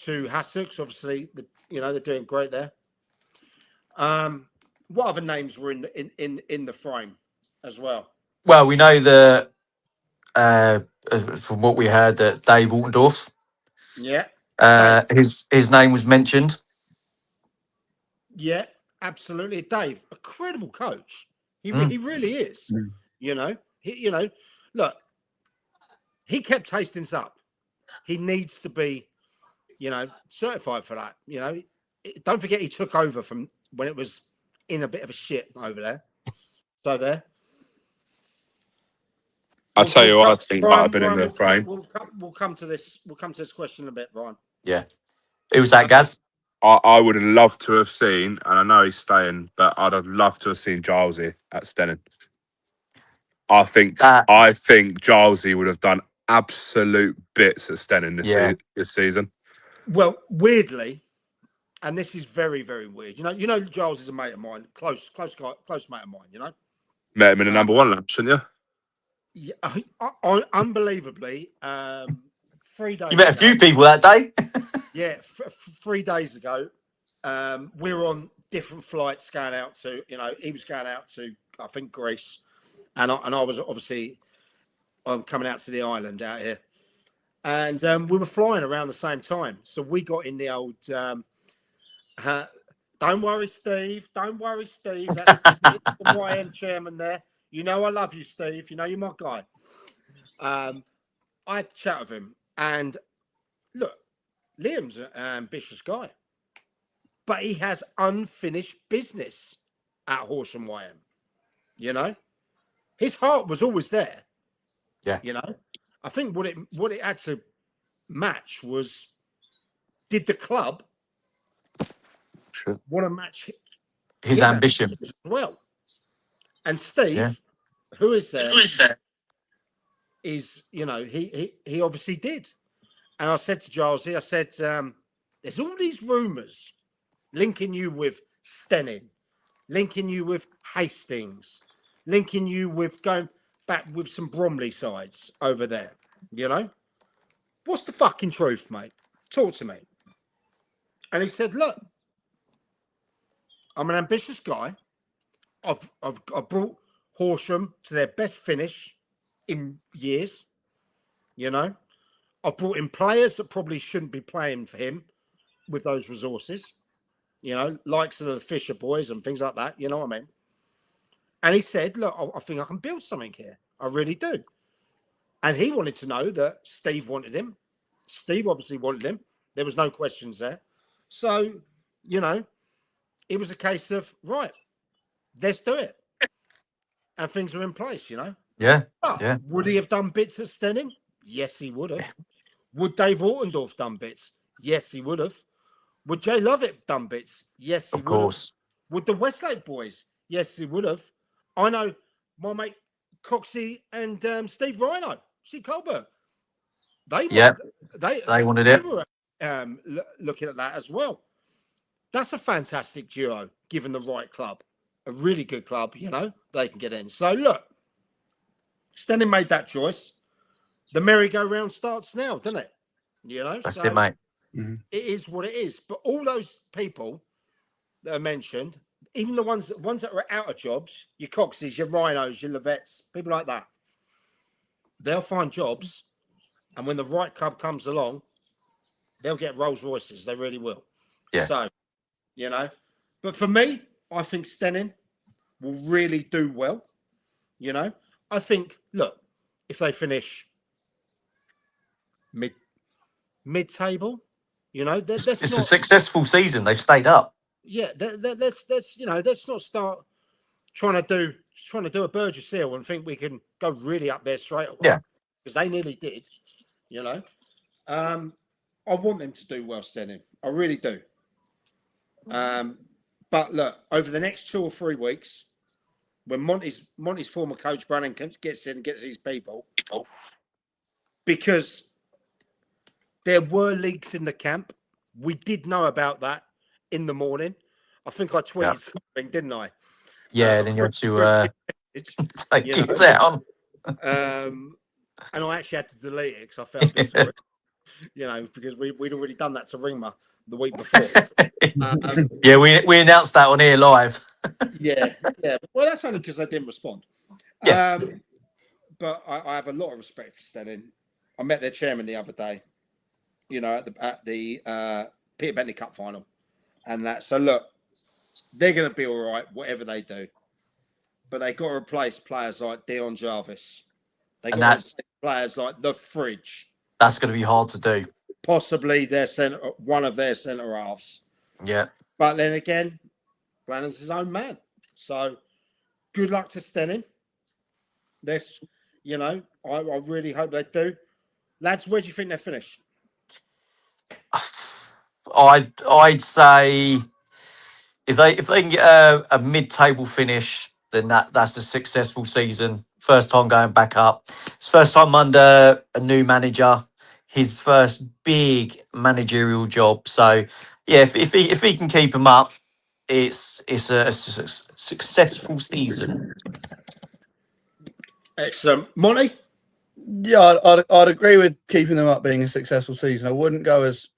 to Hassocks. Obviously, they're doing great there. What other names were in the frame as well? Well, we know that from what we heard that Dave Altendorf. Yeah. His name was mentioned. Yeah. absolutely. Dave, a credible coach. He really is. You know, look, he kept Hastings up. He needs to be, certified for that. Don't forget he took over from when it was in a bit of a shit over there. So there. I'll tell you what I think might have been in the frame. We'll come to this. We'll come to this question in a bit, Ryan. Yeah. Who was that, Gaz? I would have loved to have seen, and I know he's staying, but I'd have loved to have seen Gilesy at Stenning. I think Gilesy would have done absolute bits at Stenning this season. Well, weirdly, and this is very, very weird. You know, Giles is a mate of mine, close mate of mine. Met him in the number one lunch, didn't you? Yeah, unbelievably. 3 days. You met a few people that day. Yeah, 3 days ago, we were on different flights going out to. He was going out to, I think, Greece, and I was obviously coming out to the island out here, and we were flying around the same time. So we got in the old. Don't worry, Steve. Don't worry, Steve. That's the YM chairman there. I love you, Steve. You're my guy. I had a chat with him, and look, Liam's an ambitious guy, but he has unfinished business at Horsham YM. His heart was always there. Yeah. I think what it had to match was, did the club want to match his ambition as well? And Steve, who is there, is he obviously did. And I said to Giles, I said, there's all these rumours linking you with Stenning, linking you with Hastings, linking you with going back with some Bromley sides over there. What's the fucking truth, mate? Talk to me. And he said, look, I'm an ambitious guy. I've brought Horsham to their best finish in years. I've brought in players that probably shouldn't be playing for him with those resources, likes of the Fisher boys and things like that. You know what I mean? And he said, look, I think I can build something here. I really do. And he wanted to know that Steve wanted him. Steve obviously wanted him. There was no questions there. So, it was a case of, right, let's do it. And things are in place, Yeah. But Yeah. Would he have done bits at Stenning? Yes, he would have. Would Dave Ortendorf done bits? Yes, he would have. Would Jay Lovett done bits? Yes, he would have. Of course. Would the Westlake boys? Yes, he would have. I know my mate Coxie and Steve Colbert. They wanted it. They were looking at that as well. That's a fantastic duo, given the right club. A really good club, they can get in. So, look, Stenning made that choice. The merry-go-round starts now, doesn't it? That's it, mate. Mm-hmm. It is what it is. But all those people that are mentioned, even the ones that are out of jobs, your Coxes, your Rhinos, your Levettes, people like that, they'll find jobs. And when the right club comes along, they'll get Rolls Royces. They really will. Yeah. So, But for me, I think Stenning will really do well. I think, look, if they finish mid-table, it's a successful season. They've stayed up. Yeah, let's not start trying to do a Burgess seal and think we can go really up there straight away. Yeah, because they nearly did. I want them to do well, Stenning. I really do. But look, over the next 2 or 3 weeks, when Monty's former coach Brannan gets in and gets these people, because there were leaks in the camp, we did know about that in the morning. I think I tweeted something, didn't I? Yeah, then you had to take it down. And I actually had to delete it because I felt a bit sorry, because we'd already done that to Ringma the week before. Yeah, we announced that on here live. yeah. Well, that's only because I didn't respond. Yeah. But I have a lot of respect for Stenning. I met their chairman the other day, at the Peter Bentley Cup final, and that. So look, they're going to be all right, whatever they do. But they got to replace players like Dion Jarvis. They And got to replace players like the Fridge. that's going to be hard to do. Possibly one of their centre halves. Yeah. But then again, Brannan's his own man. So good luck to Stenning. This, I really hope they do. Lads, where do you think they finish? I'd say if they can get a mid-table finish, then that's a successful season. First time going back up. It's first time under a new manager. His first big managerial job. So yeah, if he can keep him up, it's a successful season. Excellent, Monty. Yeah, I'd agree with keeping them up being a successful season. I wouldn't go as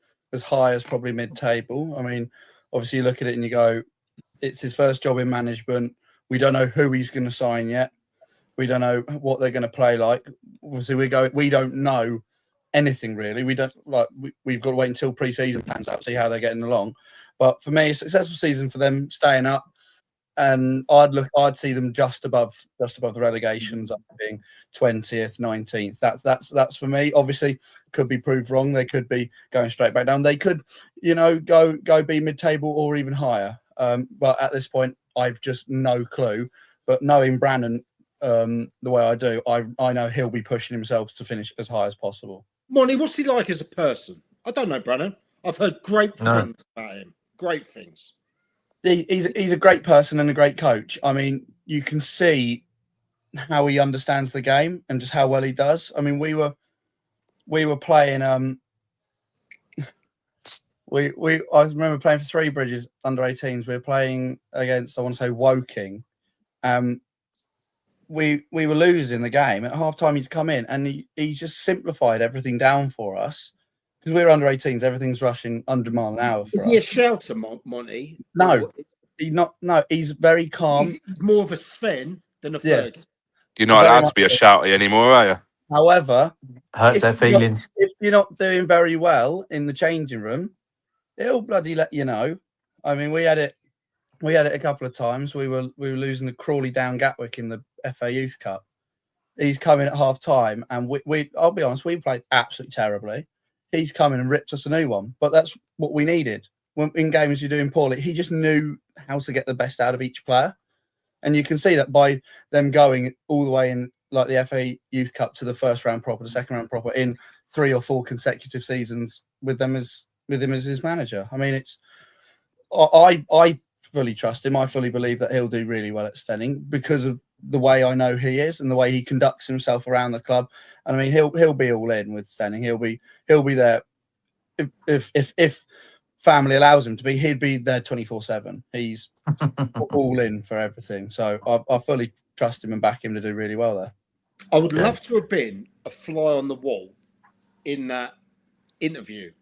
high as probably mid-table. I mean, obviously you look at it and you go, it's his first job in management. We don't know who he's going to sign yet. We don't know what they're going to play like. Obviously, we don't know anything really. We've got to wait until pre-season pans out, see how they're getting along. But for me, a successful season for them staying up, and I'd see them just above the relegations, up being 20th, 19th. That's for me. Obviously, could be proved wrong. They could be going straight back down. They could, go be mid-table or even higher. But at this point, I've just no clue. But knowing Brannan the way I do, I know he'll be pushing himself to finish as high as possible. Monty, what's he like as a person? I don't know, Brannan. I've heard great things about him. Great things. He's a great person and a great coach. I mean, you can see how he understands the game and just how well he does. I mean, we were playing. I remember playing for Three Bridges under 18s. We were playing against, I want to say, Woking. We were losing the game at half time. He'd come in and he just simplified everything down for us. Because we're under 18s, everything's rushing 100 mile an hour. Is he a shouter, Monty? No, he's not. No, he's very calm. He's more of a Sven than a Ferg. You're not allowed to be a shouty anymore, are you? However, hurts their feelings. If you're not doing very well in the changing room, it'll bloody let you know. I mean, we had it a couple of times. We were losing the Crawley down Gatwick in the FA Youth Cup. He's coming at half time, and I'll be honest, we played absolutely terribly. He's come in and ripped us a new one, but that's what we needed. When in games you're doing poorly, he just knew how to get the best out of each player, and you can see that by them going all the way in, like the FA Youth Cup, to the first round proper, the second round proper, in 3 or 4 consecutive seasons with him as his manager. I mean, I fully trust him. I fully believe that he'll do really well at Stenning because of the way I know he is and the way he conducts himself around the club. And I mean, he'll be all in with Stenning. He'll be there if family allows him to be. He'd be there 24/7. He's all in for everything. So I fully trust him and back him to do really well there. I would love to have been a fly on the wall in that interview.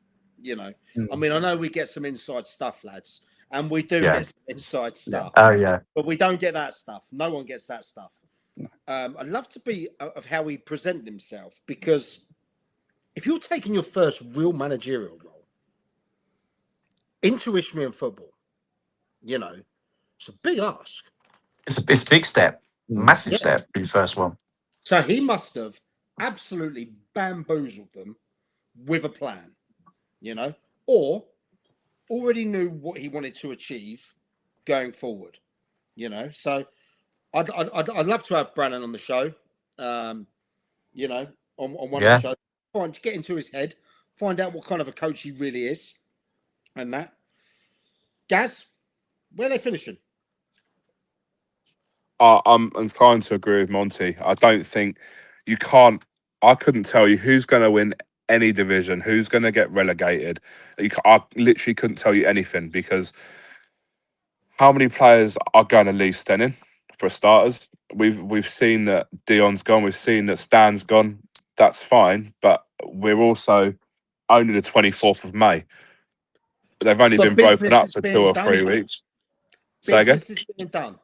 I mean, I know we get some inside stuff, lads. And we do get some inside stuff. Oh, yeah. But we don't get that stuff. No one gets that stuff. I'd love to be of how he presented himself, because if you're taking your first real managerial role into Isthmian football, it's a big ask. It's a big step. Massive step, your first one. So he must have absolutely bamboozled them with a plan, or already knew what he wanted to achieve going forward, So I'd love to have Brannan on the show, on one of the shows. To get into his head, find out what kind of a coach he really is, and that. Gaz, where are they finishing? I'm inclined to agree with Monty. I don't think I couldn't tell you who's going to win any division, who's going to get relegated. I literally couldn't tell you anything, because how many players are going to leave Stenning, for starters? We've seen that Dion's gone. We've seen that Stan's gone. That's fine, but we're also only the 24th of May. They've only been broken up for 2 or 3 weeks. Say again? Business is being done.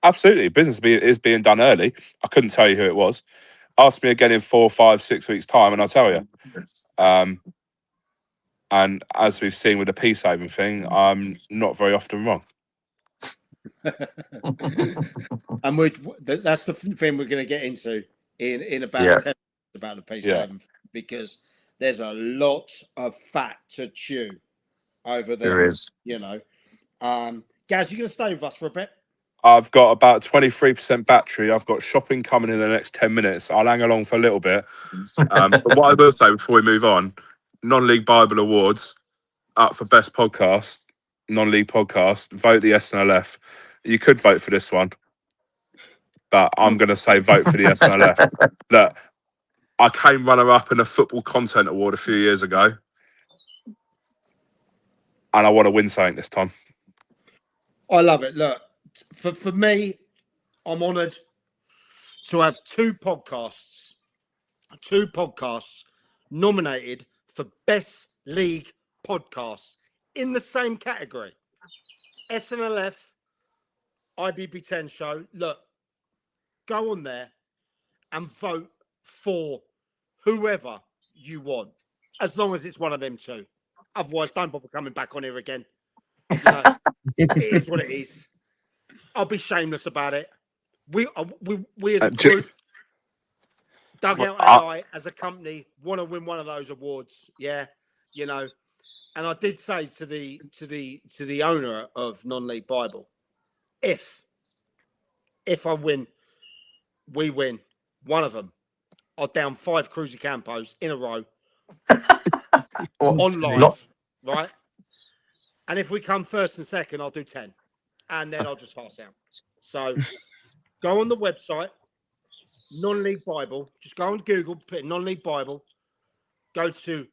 Absolutely. Business is being done early. I couldn't tell you who it was. Ask me again in 4, 5, 6 weeks' time, and I'll tell you. And as we've seen with the peace-saving thing, I'm not very often wrong. And that's the thing we're going to get into in about 10 minutes about the P7 because there's a lot of fat to chew over there. There is. You know, Gaz, you going to stay with us for a bit? I've got about 23% battery. I've got shopping coming in the next 10 minutes. I'll hang along for a little bit. But what I will say before we move on, Non-League Bible Awards up for Best Podcast, Non-League Podcast. Vote the SNLF. You could vote for this one, but I'm going to say vote for the SNLF. Look, I came runner-up in a Football Content Award a few years ago, and I want to win something this time. I love it. Look, for me, I'm honoured to have two podcasts nominated for Best League Podcasts in the same category. SNLF, IBB10 Show. Look, go on there and vote for whoever you want, as long as it's one of them two. Otherwise, don't bother coming back on here again. You know, it is what it is. I'll be shameless about it. We as a group, Dugout AI as a company, want to win one of those awards. Yeah, you know. And I did say to the owner of Non-League Bible, if I win, we win one of them, I'll down 5 Cruzy Campos in a row online, right? And if we come first and second, I'll do 10. And then I'll just pass out. So go on the website, Non-League Bible. Just go on Google, put in Non-League Bible. Go to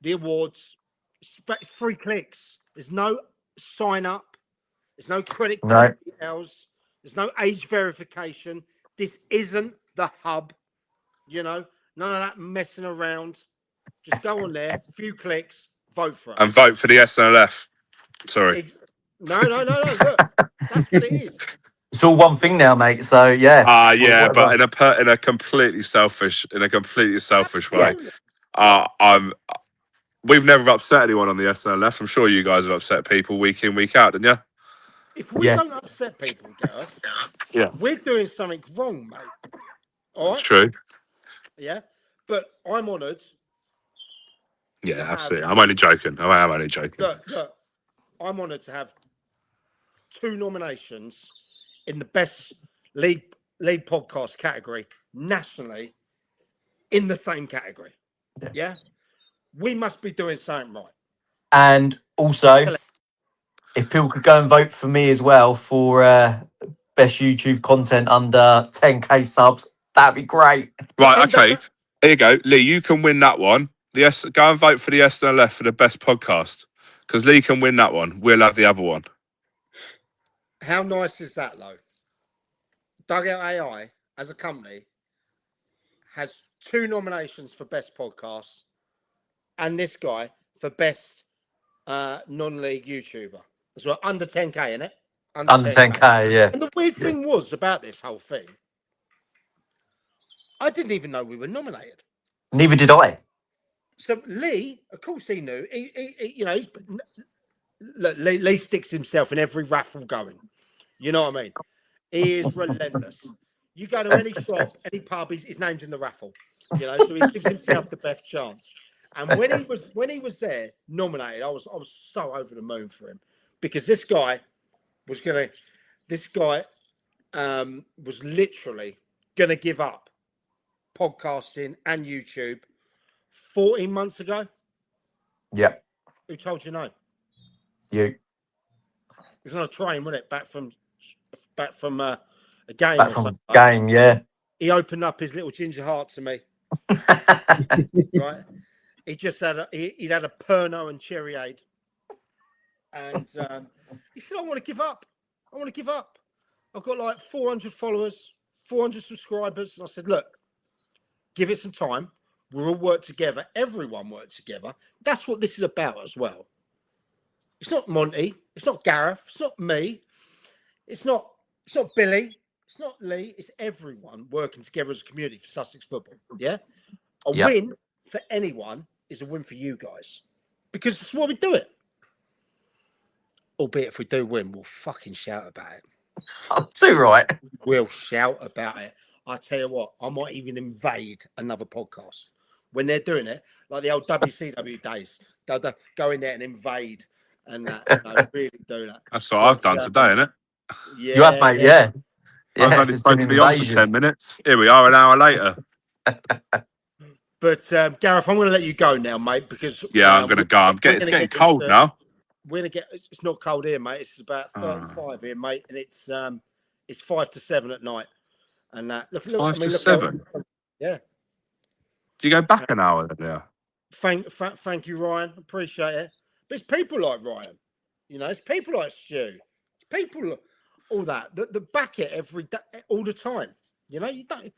the awards. It's 3 clicks. There's no sign up. There's no credit card details. There's no age verification. This isn't the hub. You know, none of that messing around. Just go on there, a few clicks, vote for it. And vote for the SNLF. Sorry. No. Look, that's what it is. It's all one thing now, mate. So yeah. Yeah, but in a completely selfish way. We've never upset anyone on the SNLF. I'm sure you guys have upset people week in, week out, didn't you? If we don't upset people, Gareth, we're doing something wrong, mate. All right? It's true. Yeah, but I'm honoured. Yeah, absolutely. I'm only joking. I'm only joking. Look, I'm honoured to have 2 nominations in the Best League Podcast category nationally in the same category. Yeah? We must be doing something right. And also, if people could go and vote for me as well for best YouTube content under 10k subs, that'd be great. Right, okay. Here you go. Lee, you can win that one. Go and vote for the SNLF for the best podcast. Because Lee can win that one. We'll have the other one. How nice is that, though? Dugout AI, as a company, has 2 nominations for best podcasts, and this guy for best non-league YouTuber as well. Under 10k, innit? Under 10k, yeah. And the weird thing was about this whole thing, I didn't even know we were nominated. Neither did I. So Lee, of course, he knew. Lee sticks himself in every raffle going. You know what I mean? He is relentless. You go to any shop, any pub, his name's in the raffle. You know, so he gives himself the best chance. And when he was there nominated, I was so over the moon for him because this guy was literally gonna give up podcasting and YouTube 14 months ago. Yep. Who told you no? You. It was on a train, wasn't it? Back from a game. Back from a game, yeah. He opened up his little ginger heart to me. Right. He just had he'd had a Pernod and cherry aid. And he said, I want to give up. I've got like 400 followers, 400 subscribers. And I said, look, give it some time. We'll all work together. Everyone works together. That's what this is about as well. It's not Monty. It's not Gareth. It's not me. It's not Billy. It's not Lee. It's everyone working together as a community for Sussex football. Yeah? A win for anyone is a win for you guys. Because that's why we do it. Albeit if we do win, we'll fucking shout about it. I'm too right. We'll shout about it. I tell you what, I might even invade another podcast when they're doing it, like the old WCW days. They'll go in there and invade and that. Really do that. That's what I've done today, innit? Yeah, You have, mate. Yeah. I was Yeah. only It's been supposed an to be on for 10 invasion. minutes. Here we are, an hour later. But Gareth, I'm going to let you go now, mate, because Yeah, I'm going to go. It's getting cold now. We're going to get. It's not cold here, mate. It's about 35 here, mate, and it's 5 to 7 at night. And look, 5 to 7. Yeah. Do you go back an hour then? Yeah. Thank you, Ryan. Appreciate it. But it's people like Ryan, it's people like Stu, it's people, all that back it every day, all the time. You don't.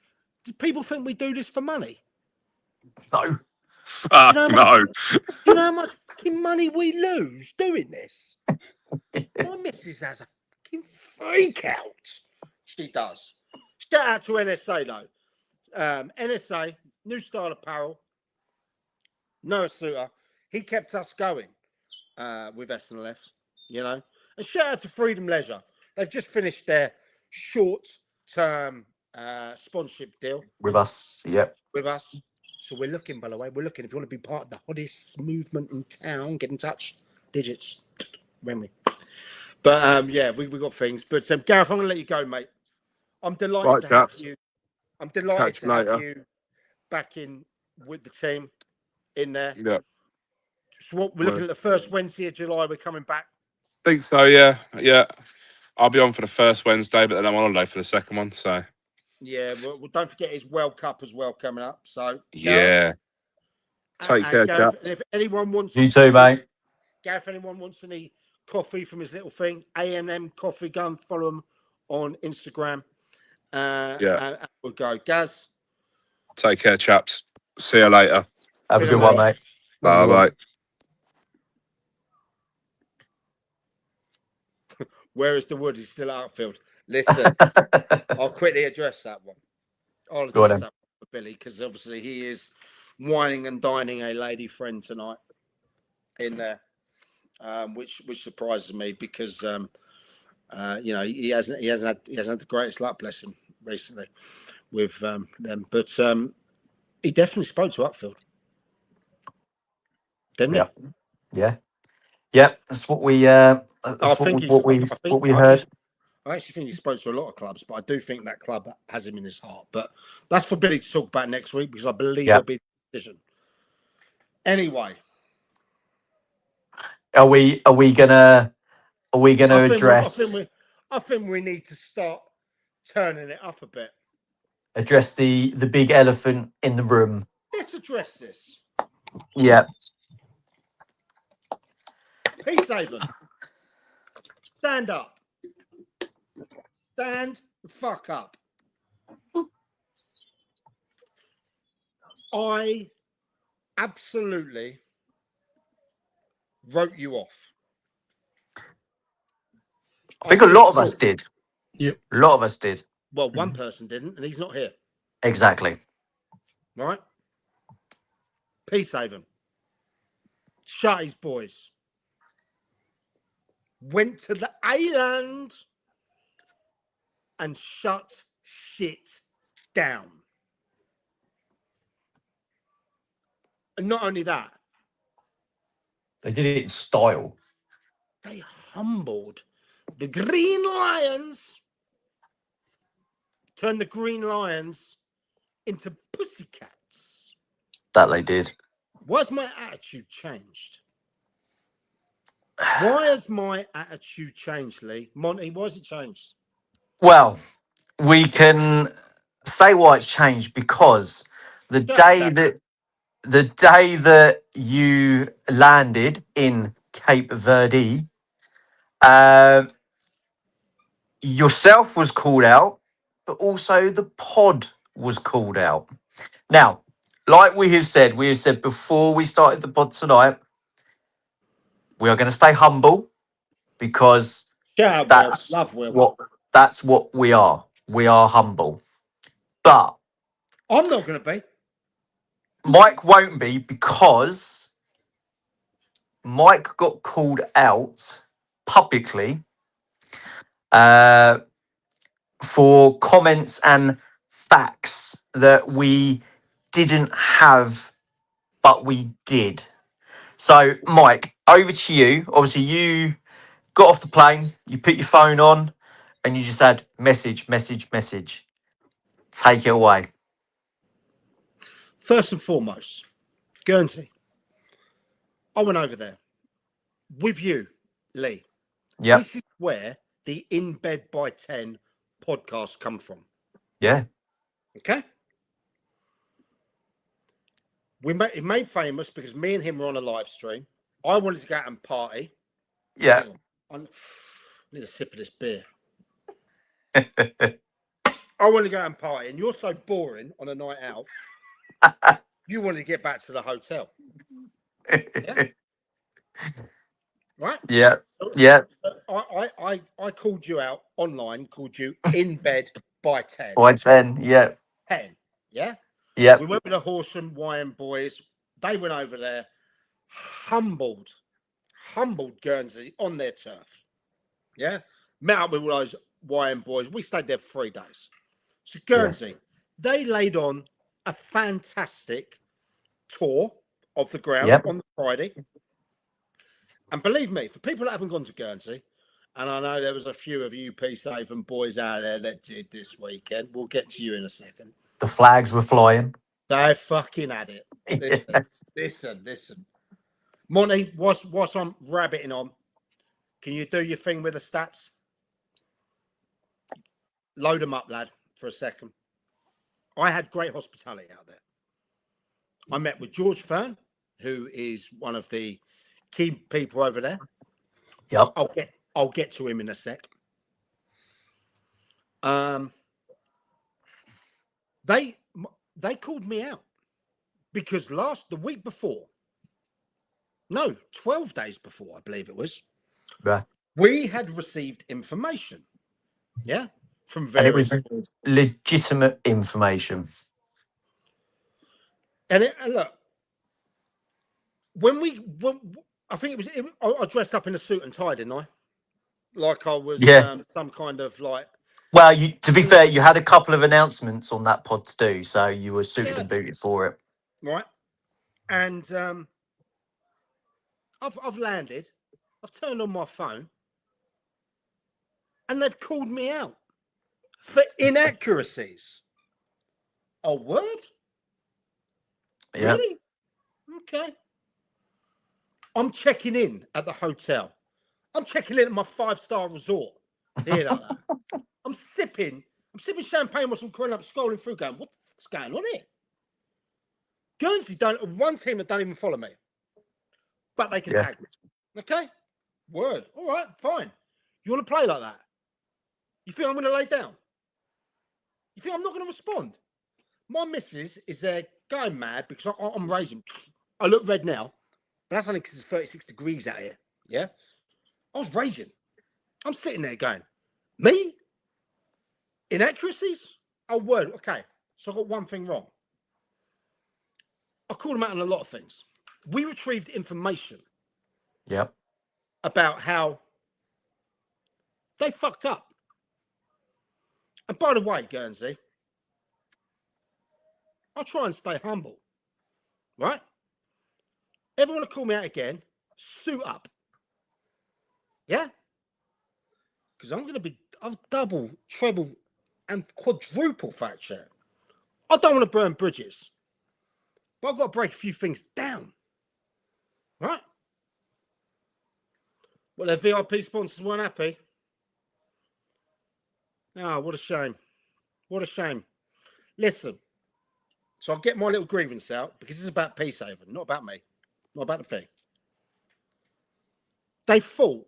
Do people think we do this for money? No. No. Do you know how much fucking money we lose doing this? My missus has a fucking freak out. She does. Shout out to NSA though. NSA, new style apparel. Noah Suter, he kept us going with SNLF, And shout out to Freedom Leisure. They've just finished their short-term sponsorship deal With us. Yep. with us. So we're looking, by the way, if you want to be part of the hottest movement in town, get in touch. Digits. Remy. But yeah, we got things. But Gareth, I'm going to let you go, mate. I'm delighted to have you. I'm delighted to have you back in with the team in there. Yeah. So what we're looking at the first Wednesday of July, we're coming back. Think so, yeah. Yeah. I'll be on for the first Wednesday, but then I'm on holiday for the second one, so. Yeah, well don't forget his World Cup as well coming up. So yeah. Take care, Gareth, chaps. and if anyone wants You too, mate. Gareth, if anyone wants any coffee from his little thing, A&M Coffee, go and follow him on Instagram. And we'll go. Gaz. Take care, chaps. See you later. Have a good one, mate. Bye-bye. Where is the wood? He's still outfield. Listen, I'll quickly address that one. I'll address that one for Billy, because obviously he is whining and dining a lady friend tonight in there, which surprises me because he hasn't had the greatest luck, bless him, recently with them. But he definitely spoke to Upfield, didn't he? Yeah. That's what we. What we heard. I actually think he spoke to a lot of clubs, but I do think that club has him in his heart. But that's for Billy to talk about next week, because I believe there'll be a decision. Anyway, are we gonna address? I think we need to start turning it up a bit. Address the big elephant in the room. Let's address this. Yeah. Peacehaven, stand up. Stand the fuck up. I absolutely wrote you off. I think a lot of us did. Yep. A lot of us did. Well, one person didn't, and he's not here. Exactly. Right? Peacehaven. Shut his boys. Went to the island and shut shit down. And not only that, They did it in style. they humbled the Green Lions, turned the Green Lions into pussycats. That they did. Why's my attitude changed? Why has my attitude changed, Lee? Monty, why has it changed? Well, we can say why it's changed because the day that you landed in Cape Verde, yourself was called out, but also the pod was called out. Now, like we have said before we started the pod tonight, we are going to stay humble because that's what we are. We are humble. But I'm not going to be. Mike won't be, because Mike got called out publicly for comments and facts that we didn't have, but we did. So, Mike, over to you. Obviously, you got off the plane, you put your phone on, and you just had message, message, message. Take it away. First and foremost, Guernsey. I went over there with you, Lee. Yep. This is where the In Bed by 10 podcast come from. Yeah. Okay. It made famous because me and him were on a live stream. I wanted to go out and party. Yeah. I need a sip of this beer. I want to go out and party, and you're so boring on a night out. You wanted to get back to the hotel. Yeah? Right? Yeah. Yeah. I called you out online, called you In Bed by 10. By 10. Yeah. 10. Yeah? Yeah. We went with the Horsham YM boys. They went over there, humbled Guernsey on their turf. Yeah? Met up with all those YM boys. We stayed there for 3 days. So Guernsey, they laid on a fantastic tour of the ground on the Friday. And believe me, for people that haven't gone to Guernsey, and I know there was a few of you Peacehaven boys out there that did this weekend. We'll get to you in a second. The flags were flying. They fucking had it. Listen. Monty, whilst I'm rabbiting on, can you do your thing with the stats? Load them up, lad, for a second. I had great hospitality out there. I met with George Fern, who is one of the key people over there. Yep. I'll get to him in a sec. They called me out because the week before, 12 days before, I believe it was, we had received information. Yeah. From various. And it was legitimate information. And look, I think I dressed up in a suit and tie, didn't I? Like I was some kind of like. Well, to be fair, you had a couple of announcements on that pod to do, so you were suited and booted for it. Right. And I've landed, I've turned on my phone, and they've called me out for inaccuracies. A word? Yeah. Really? Okay. I'm checking in at the hotel. I'm checking in at my 5-star resort. Here, like that. I'm sipping champagne whilst I'm calling up, scrolling through, going, what's going on here? Guernsey one team that don't even follow me, but they can tag me. Okay, word. All right, fine. You want to play like that? You think I'm going to lay down? You think I'm not going to respond? My missus is there going mad because I'm raging. I look red now, but that's only because it's 36 degrees out here. Yeah, I was raging. I'm sitting there going, me? Inaccuracies? Oh, word. Okay, so I got one thing wrong. I called them out on a lot of things. We retrieved information about how they fucked up. And by the way, Guernsey, I try and stay humble, right? Everyone to call me out again, suit up. Yeah? Because I'll double, treble, and quadruple fact check. I don't want to burn bridges, but I've got to break a few things down. Right? Well, their VIP sponsors weren't happy. Oh, what a shame. What a shame. Listen, so I'll get my little grievance out because it's about Peacehaven, not about me, not about the thing. They thought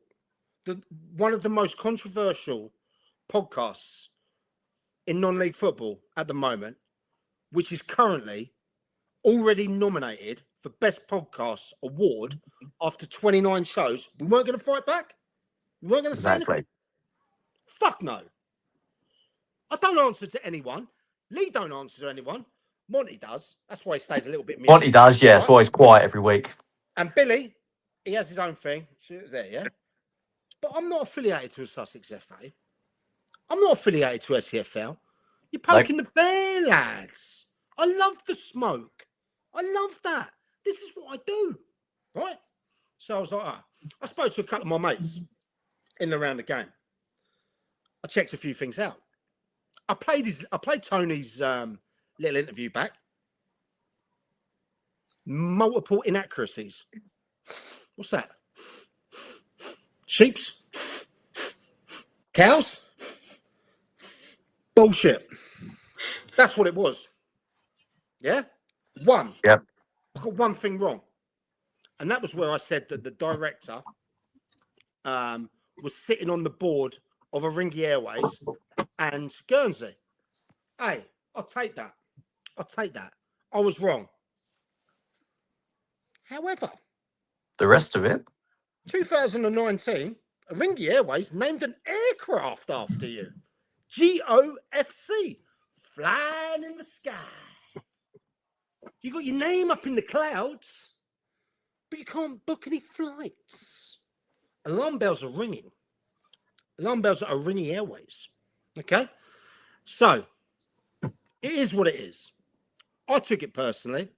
that one of the most controversial podcasts in non-league football at the moment, which is currently already nominated for Best Podcast Award after 29 shows, we weren't going to fight back? We weren't going to say anything? Fuck no. I don't answer to anyone. Lee don't answer to anyone. Monty does. That's why he stays a little bit muted. Monty does, yeah. That's why he's quiet every week. And Billy, he has his own thing. There, yeah? But I'm not affiliated to a Sussex FA. I'm not affiliated to SCFL. You're poking the bear, lads. I love the smoke. I love that. This is what I do, right? So I was like, I spoke to a couple of my mates in and around the game. I checked a few things out. I played Tony's little interview back. Multiple inaccuracies. What's that? Sheeps? Cows? Bullshit. That's what it was. Yeah? One. Yep. I got one thing wrong. And that was where I said that the director was sitting on the board of Aringi Airways and Guernsey. Hey, I'll take that. I'll take that. I was wrong. However, The rest of it. 2019, Aringi Airways named an aircraft after you. GOFC, flying in the sky. You got your name up in the clouds, but you can't book any flights. Alarm bells are ringing. Alarm bells are Aringi Airways. Okay? So, it is what it is. I took it personally.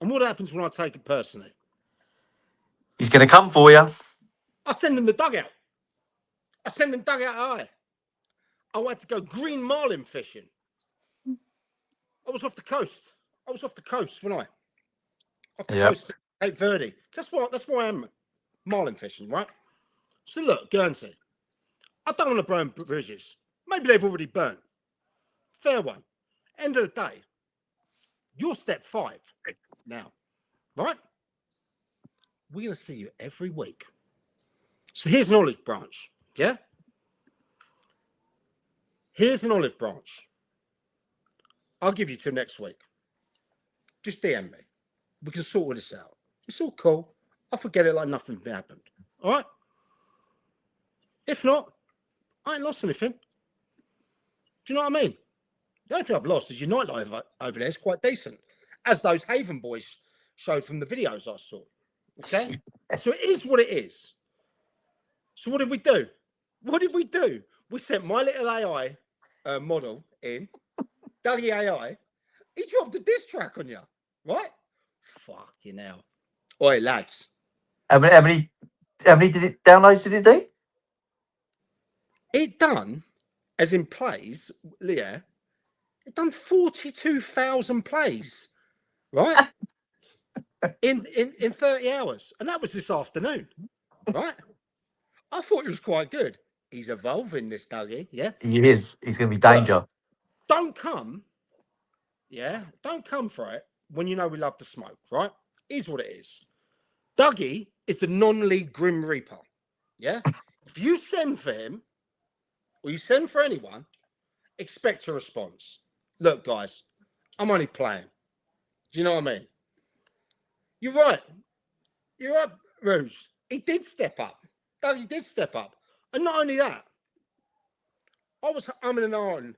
And what happens when I take it personally? He's going to come for you. I send him the dugout. I send him dugout high. I went to go green marlin fishing. I was off the coast. I was off the coast, wasn't I? Off the coast of Cape Verde. That's why I'm marlin fishing, right? So look, Guernsey, I don't want to burn bridges. Maybe they've already burnt. Fair one. End of the day, you're step 5 now, right? We're going to see you every week. So here's an olive branch, yeah? Here's an olive branch. I'll give you till next week. Just DM me. We can sort all this out. It's all cool. I'll forget it like nothing happened. All right? If not, I ain't lost anything. Do you know what I mean? The only thing I've lost is your nightlife over there is quite decent, as those Haven boys showed from the videos I saw. Okay? So it is what it is. So what did we do? What did we do? We sent my little AI model in, Dougie AI. He dropped a diss track on you, right? Fucking hell. Oi, lads. How many downloads did it do? It done, as in plays, Leah, it done 42,000 plays, right? in 30 hours. And that was this afternoon, right? I thought it was quite good. He's evolving, this Dougie, yeah? He is. He's going to be danger. Don't come, yeah? Don't come for it when you know we love to smoke, right? Here's what it is. Dougie is the non-league Grim Reaper, yeah? If you send for him, or you send for anyone, expect a response. Look, guys, I'm only playing. Do you know what I mean? You're right. You're right, Rouge. He did step up. Dougie did step up. And not only that, I was umming and ahhing.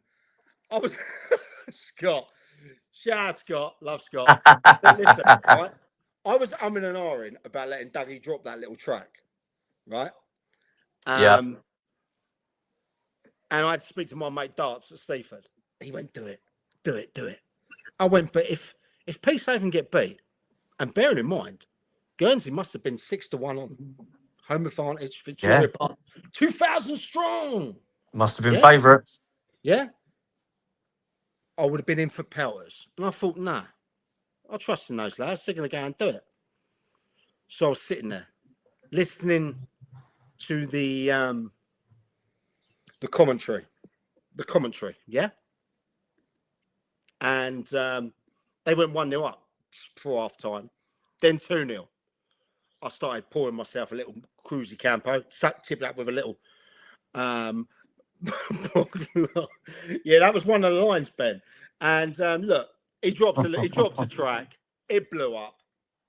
I was Scott. Shout out Scott. Love Scott. But listen, right? I was umming and ahhing about letting Dougie drop that little track. Right? And I had to speak to my mate Darts at Seaford. He went, do it. Do it. Do it. I went, but if Peacehaven get beat, and bearing in mind, Guernsey must have been 6-1 on home advantage, Victoria Park, 2,000 strong. Must have been favourite. Yeah. I would have been in for pelters. And I thought, nah, I trust in those lads. They're going to go and do it. So I was sitting there, listening to the commentary. The commentary, yeah? And they went 1-0 up before half time, then 2-0. I started pouring myself a little cruisy campo, tipped up with a little yeah, that was one of the lines, Ben. And look, he dropped a track, it blew up,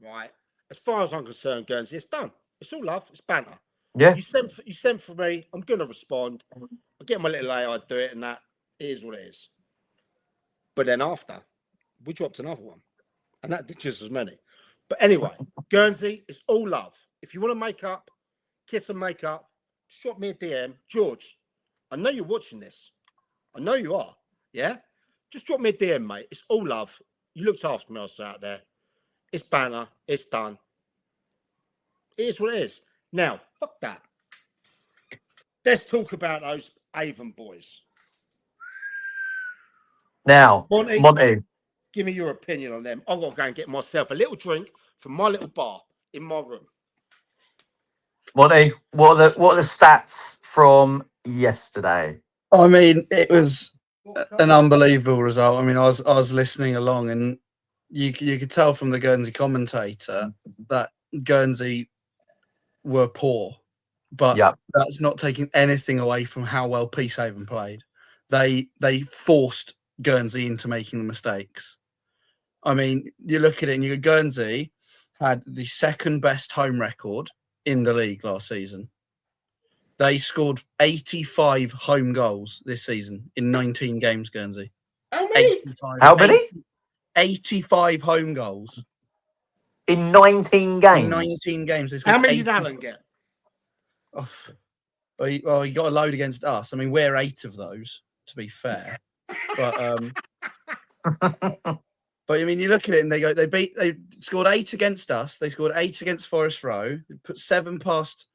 right? As far as I'm concerned, Guernsey, it's done. It's all love, it's banter. Yeah. You sent for me, I'm gonna respond. I'll get my little AI, do it, and that is what it is. But then after, we dropped another one. And that did just as many. But anyway, Guernsey, it's all love. If you want to make up, kiss and make up, just drop me a DM. George, I know you're watching this. I know you are. Yeah? Just drop me a DM, mate. It's all love. You looked after me also out there. It's banter. It's done. It is what it is. Now, fuck that. Let's talk about those Avon boys. Now, Monty, Monty, give me your opinion on them. I've got to go and get myself a little drink from my little bar in my room. what are the stats from yesterday? I mean, it was an unbelievable result. I mean, I was listening along, and you could tell from the Guernsey commentator that Guernsey were poor, but Yeah. that's not taking anything away from how well Peacehaven played. They forced Guernsey into making the mistakes. I mean, you look at it and you go, Guernsey had the second best home record in the league last season. They scored 85 home goals this season in 19 games, Guernsey. How many? 85, How many? 85 home goals. In 19 games? In 19 games. They How scored many did 85 Alan get? Oh, well, you got a load against us. I mean, we're 8 of those, to be fair. But but I mean, you look at it and they scored 8 against us. They scored 8 against Forest Row. They put 7 past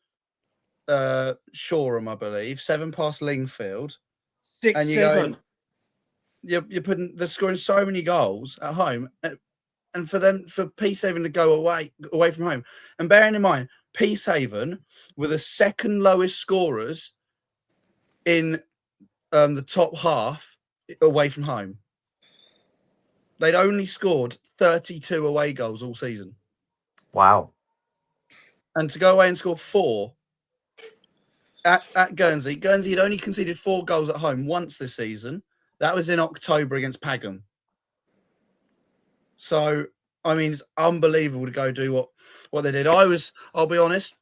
Shoreham, I believe, 7 past Lingfield. 6, and 7. They're scoring so many goals at home, and for Peacehaven to go away from home. And bearing in mind, Peacehaven were the second lowest scorers in the top half away from home. They'd only scored 32 away goals all season. Wow. And to go away and score 4 at Guernsey. Guernsey had only conceded 4 goals at home once this season. That was in October against Pagham. So, I mean, it's unbelievable to go do what they did. I'll be honest,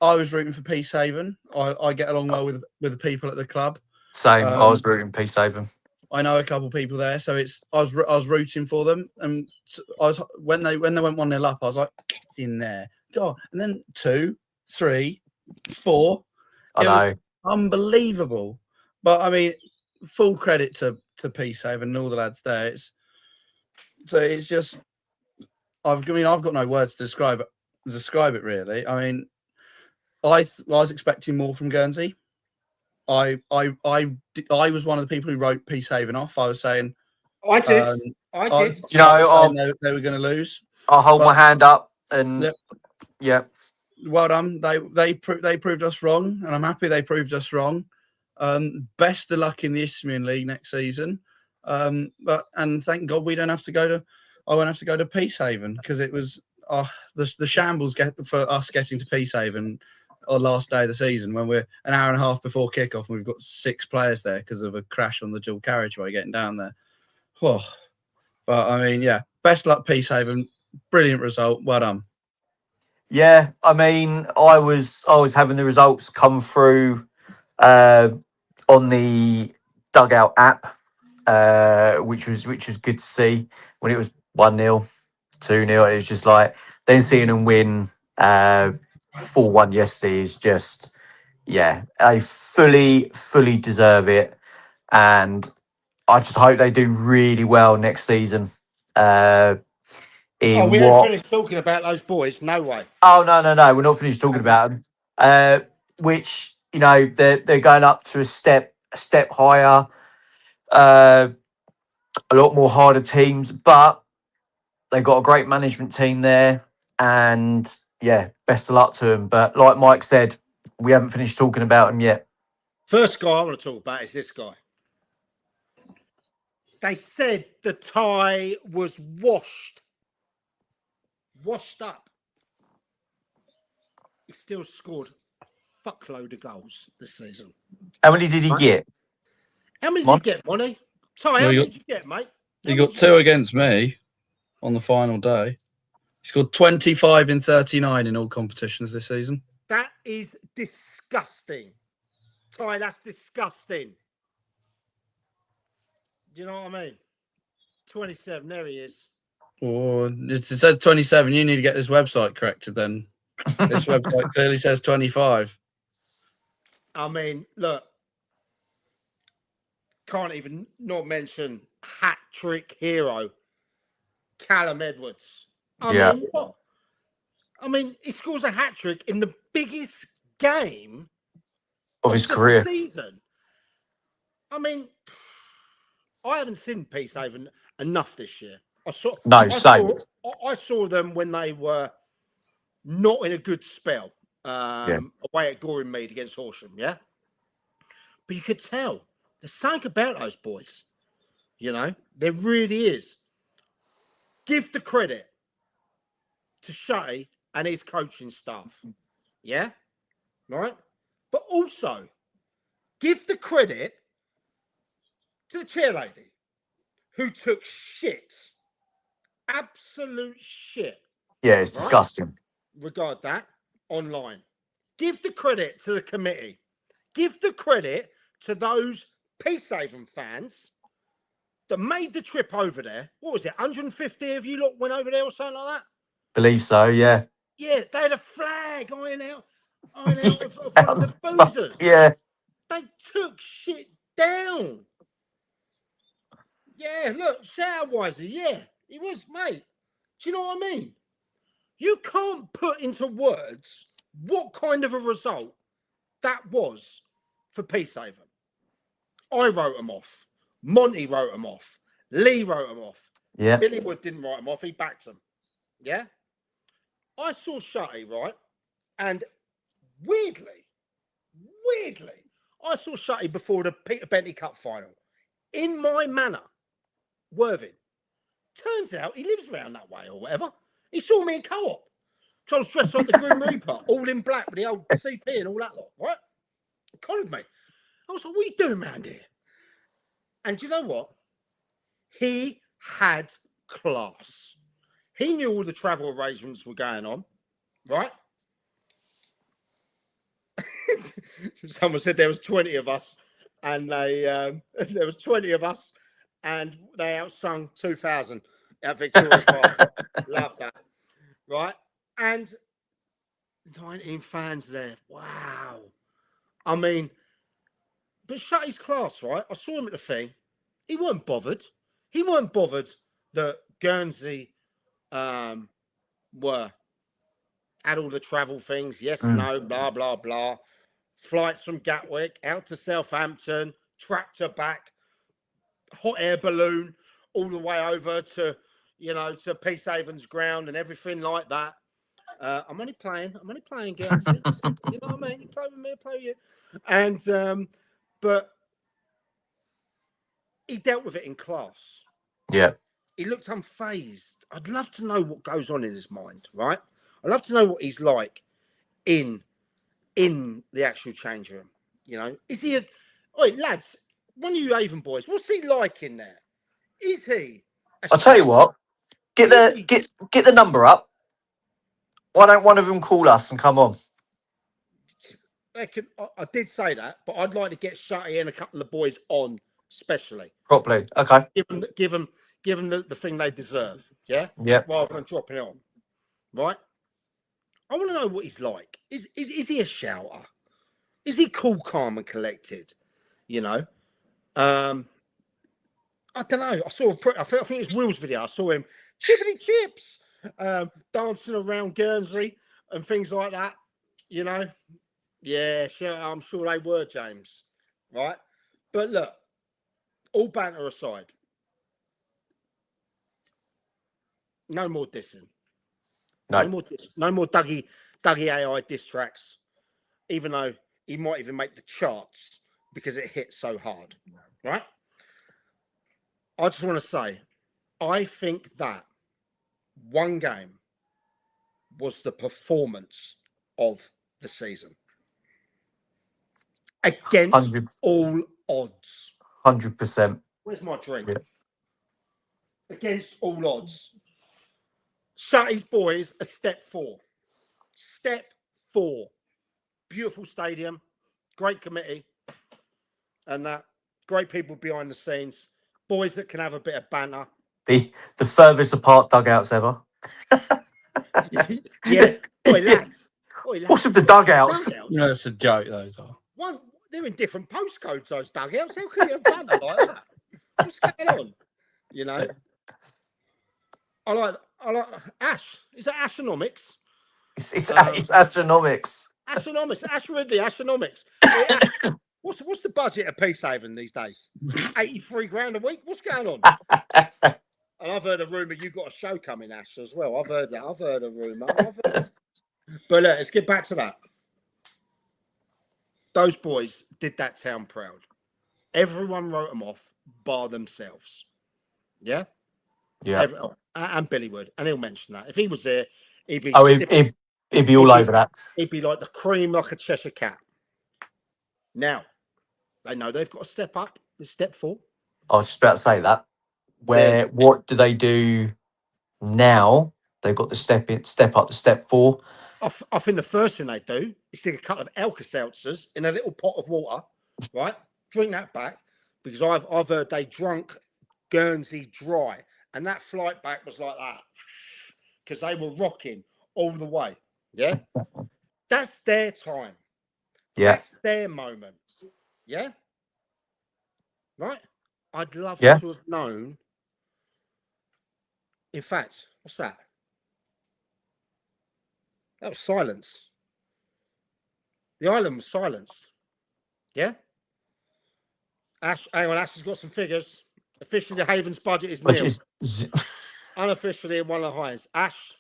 I was rooting for Peacehaven. I get along well with the people at the club. Same. I was rooting Peacehaven. I know a couple of people there, so I was rooting for them. And when they went 1-0 up, I was like, get in there, go. And then 2, 3, 4. I know. Was unbelievable. But I mean, full credit to Peacehaven and all the lads there. It's just, I've got no words to describe it really. I mean, I was expecting more from Guernsey. I was one of the people who wrote Peacehaven off. I was saying, I did. I did. You know, they were going to lose. I'll hold my hand up and yeah. Well done. They proved us wrong, and I'm happy they proved us wrong. Best of luck in the Isthmian League next season. And thank God I won't have to go to Peacehaven, because it was the shambles for us getting to Peacehaven on last day of the season, when we're an hour and a half before kickoff and we've got 6 players there because of a crash on the dual carriageway getting down there. Oh, but I mean, yeah, best luck Peacehaven. Brilliant result. Well done. Yeah, I mean, I was having the results come through on the Dugout app, which was good to see when it was 1-0, 2-0. It was just like, then seeing them win 4-1 yesterday is just, yeah, they fully deserve it, and I just hope they do really well next season. We haven't finished talking about those boys. No way. Oh no, we're not finished talking about them. Which, you know, they're going up to a step higher, a lot more harder teams, but they've got a great management team there, and yeah, best of luck to them. But like Mike said, we haven't finished talking about them yet. First guy I want to talk about is this guy. They said the tie was washed up. He still scored a fuckload of goals this season. How many did he get? How many did you get, Monty? Ty, how many did you get, mate? He got 2 against me on the final day. He scored 25 in 39 in all competitions this season. That is disgusting. Ty, that's disgusting. Do you know what I mean? 27, there he is. Oh, it says 27. You need to get this website corrected then. This website clearly says 25. I mean, look, Can't even not mention hat trick hero Callum Edwards. I mean, what? I mean, he scores a hat trick in the biggest game of his career season. I mean, I haven't seen Peacehaven enough this year. I saw them when they were not in a good spell away at Goring Mead against Horsham, yeah? But you could tell there's something about those boys, you know? There really is. Give the credit to Shay and his coaching staff, yeah? Right? But also, give the credit to the chairlady who took shit. Absolute shit. Yeah, it's disgusting. Regard that online. Give the credit to the committee. Give the credit to those Peacehaven fans that made the trip over there. What was it? 150 of you lot went over there or something like that? Believe so, yeah. Yeah, they had a flag iron out of one of the boozers. Yeah. They took shit down. Yeah, look, shout out Wisey. Yeah, he was, mate. Do you know what I mean? You can't put into words what kind of a result that was for Peacehaven. I wrote them off. Monty wrote them off. Lee wrote them off. Yeah. Billy Wood didn't write them off. He backed them. Yeah. I saw Shutty, right? And weirdly, I saw Shutty before the Peter Bentley Cup final. In my manor, Worthing. Turns out he lives around that way or whatever. He saw me in co-op. So I was dressed like the Grim Reaper, all in black with the old CP and all that lot, right? He collared me. I was like, what are you doing around here? And do you know what? He had class. He knew all the travel arrangements were going on, right? Someone said there was 20 of us, and they there was 20 of us, and they outsung 2,000 at Victoria Park. Love that, right? And 19 fans there. Wow. I mean, but Shutty's class, right? I saw him at the thing. He weren't bothered. He weren't bothered that Guernsey had all the travel things. Yes, no, blah, blah, blah. Flights from Gatwick out to Southampton, tractor back, hot air balloon, all the way over to, you know, to Peacehaven's ground and everything like that. I'm only playing Guernsey. You know what I mean? You play with me, I play with you. And, but he dealt with it in class. Yeah. He looked unfazed. I'd love to know what goes on in his mind, right? I'd love to know what he's like in the actual change room. You know, is he Oi, lads, one of you Avon boys, what's he like in there? Is he? I'll tell you what. Get the number up. Why don't one of them call us and come on? I did say that, but I'd like to get Shutty and a couple of boys on, especially properly. Okay. Give them the thing they deserve. Yeah. Yeah. Rather than dropping it on. Right. I want to know what he's like. Is he a shouter? Is he cool, calm, and collected? You know. I don't know. I think it's Will's video. I saw him chippity chips, dancing around Guernsey and things like that. You know. Yeah, sure. I'm sure they were, James. Right. But look, all banter aside, no more dissing. No more Dougie AI diss tracks, even though he might even make the charts because it hit so hard, right? I just want to say, I think that one game was the performance of the season. Against all odds. 100%. Where's my drink? Yeah. Against all odds. Shutty's boys are step 4. Step 4. Beautiful stadium. Great committee. And that. Great people behind the scenes. Boys that can have a bit of banter. The furthest apart dugouts ever. Yeah. Oi, lads. What's with the dugouts? No, it's a joke, those are. they're in different postcodes, those dugouts. How can you have done it like that? What's going on? You know? I like Ash. Is that Astronomics? It's astronomics. Astronomics. Ash Ridley, Astronomics. What's the budget of Peacehaven these days? 83 grand a week? What's going on? And I've heard a rumour you've got a show coming, Ash, as well. I've heard that. I've heard a rumour. But look, let's get back to that. Those boys did that town proud. Everyone wrote them off bar themselves. Yeah? Yeah. And Billy would. And he'll mention that. If he was there, he'd be... He'd be all over that. He'd be like the cream, like a Cheshire cat. Now, they know they've got to step up. It's step 4. I was just about to say that. What do they do now? They've got to step up to step 4. I think the first thing they do is stick a couple of Alka-Seltzers in a little pot of water, right? Drink that back, because I've heard they drunk Guernsey dry, and that flight back was like that because they were rocking all the way. Yeah, that's their time. Yeah, that's their moment. Yeah, right. I'd love to have known. In fact, what's that? That was silence. The island was silenced. Yeah? Ash, hang on, Ash has got some figures. Officially, the Haven's budget is nil. Unofficially, one of the highest. Ash,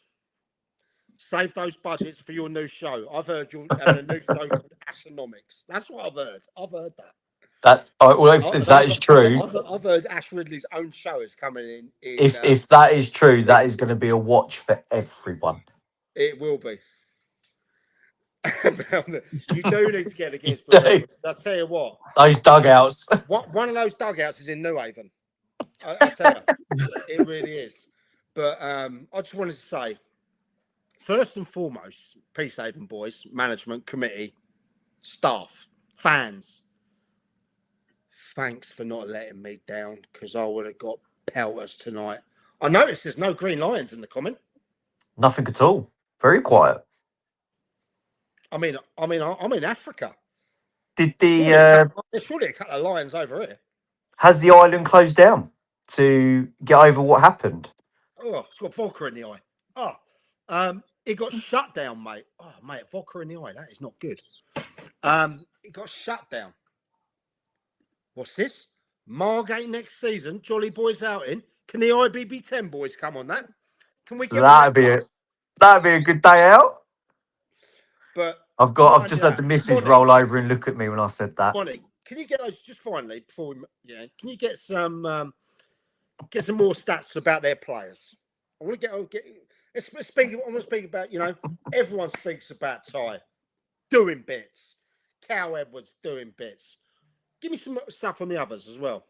save those budgets for your new show. I've heard you're having a new show called Astronomics. That's what I've heard. I've heard that. If that is true, I've heard Ash Ridley's own show is coming in. If that is true, that is going to be a watch for everyone. It will be. You do need to get against Bristol. I'll tell you what. Those dugouts. One of those dugouts is in New Haven. I tell you, it really is. But I just wanted to say, first and foremost, Peacehaven boys, management, committee, staff, fans, thanks for not letting me down, because I would have got pelters tonight. I noticed there's no green lions in the comment. Nothing at all. Very quiet. I'm in Africa. Did there's surely a couple of lions over here. Has the island closed down to get over what happened? Oh, it's got vodka in the eye. Oh, it got shut down, mate. Oh, mate, vodka in the eye. That is not good. It got shut down. What's this? Margate next season. Jolly Boys outing. Can the IBB10 boys come on that? Can we get that'd be a good day out. But I've just had the missus roll over and look at me when I said that. Bonnie, can you get those just finally before we? Yeah, can you get some more stats about their players? I want to get. Let's speak. I want to speak about. Everyone speaks about Ty doing bits. Cal Edwards doing bits. Give me some stuff on the others as well.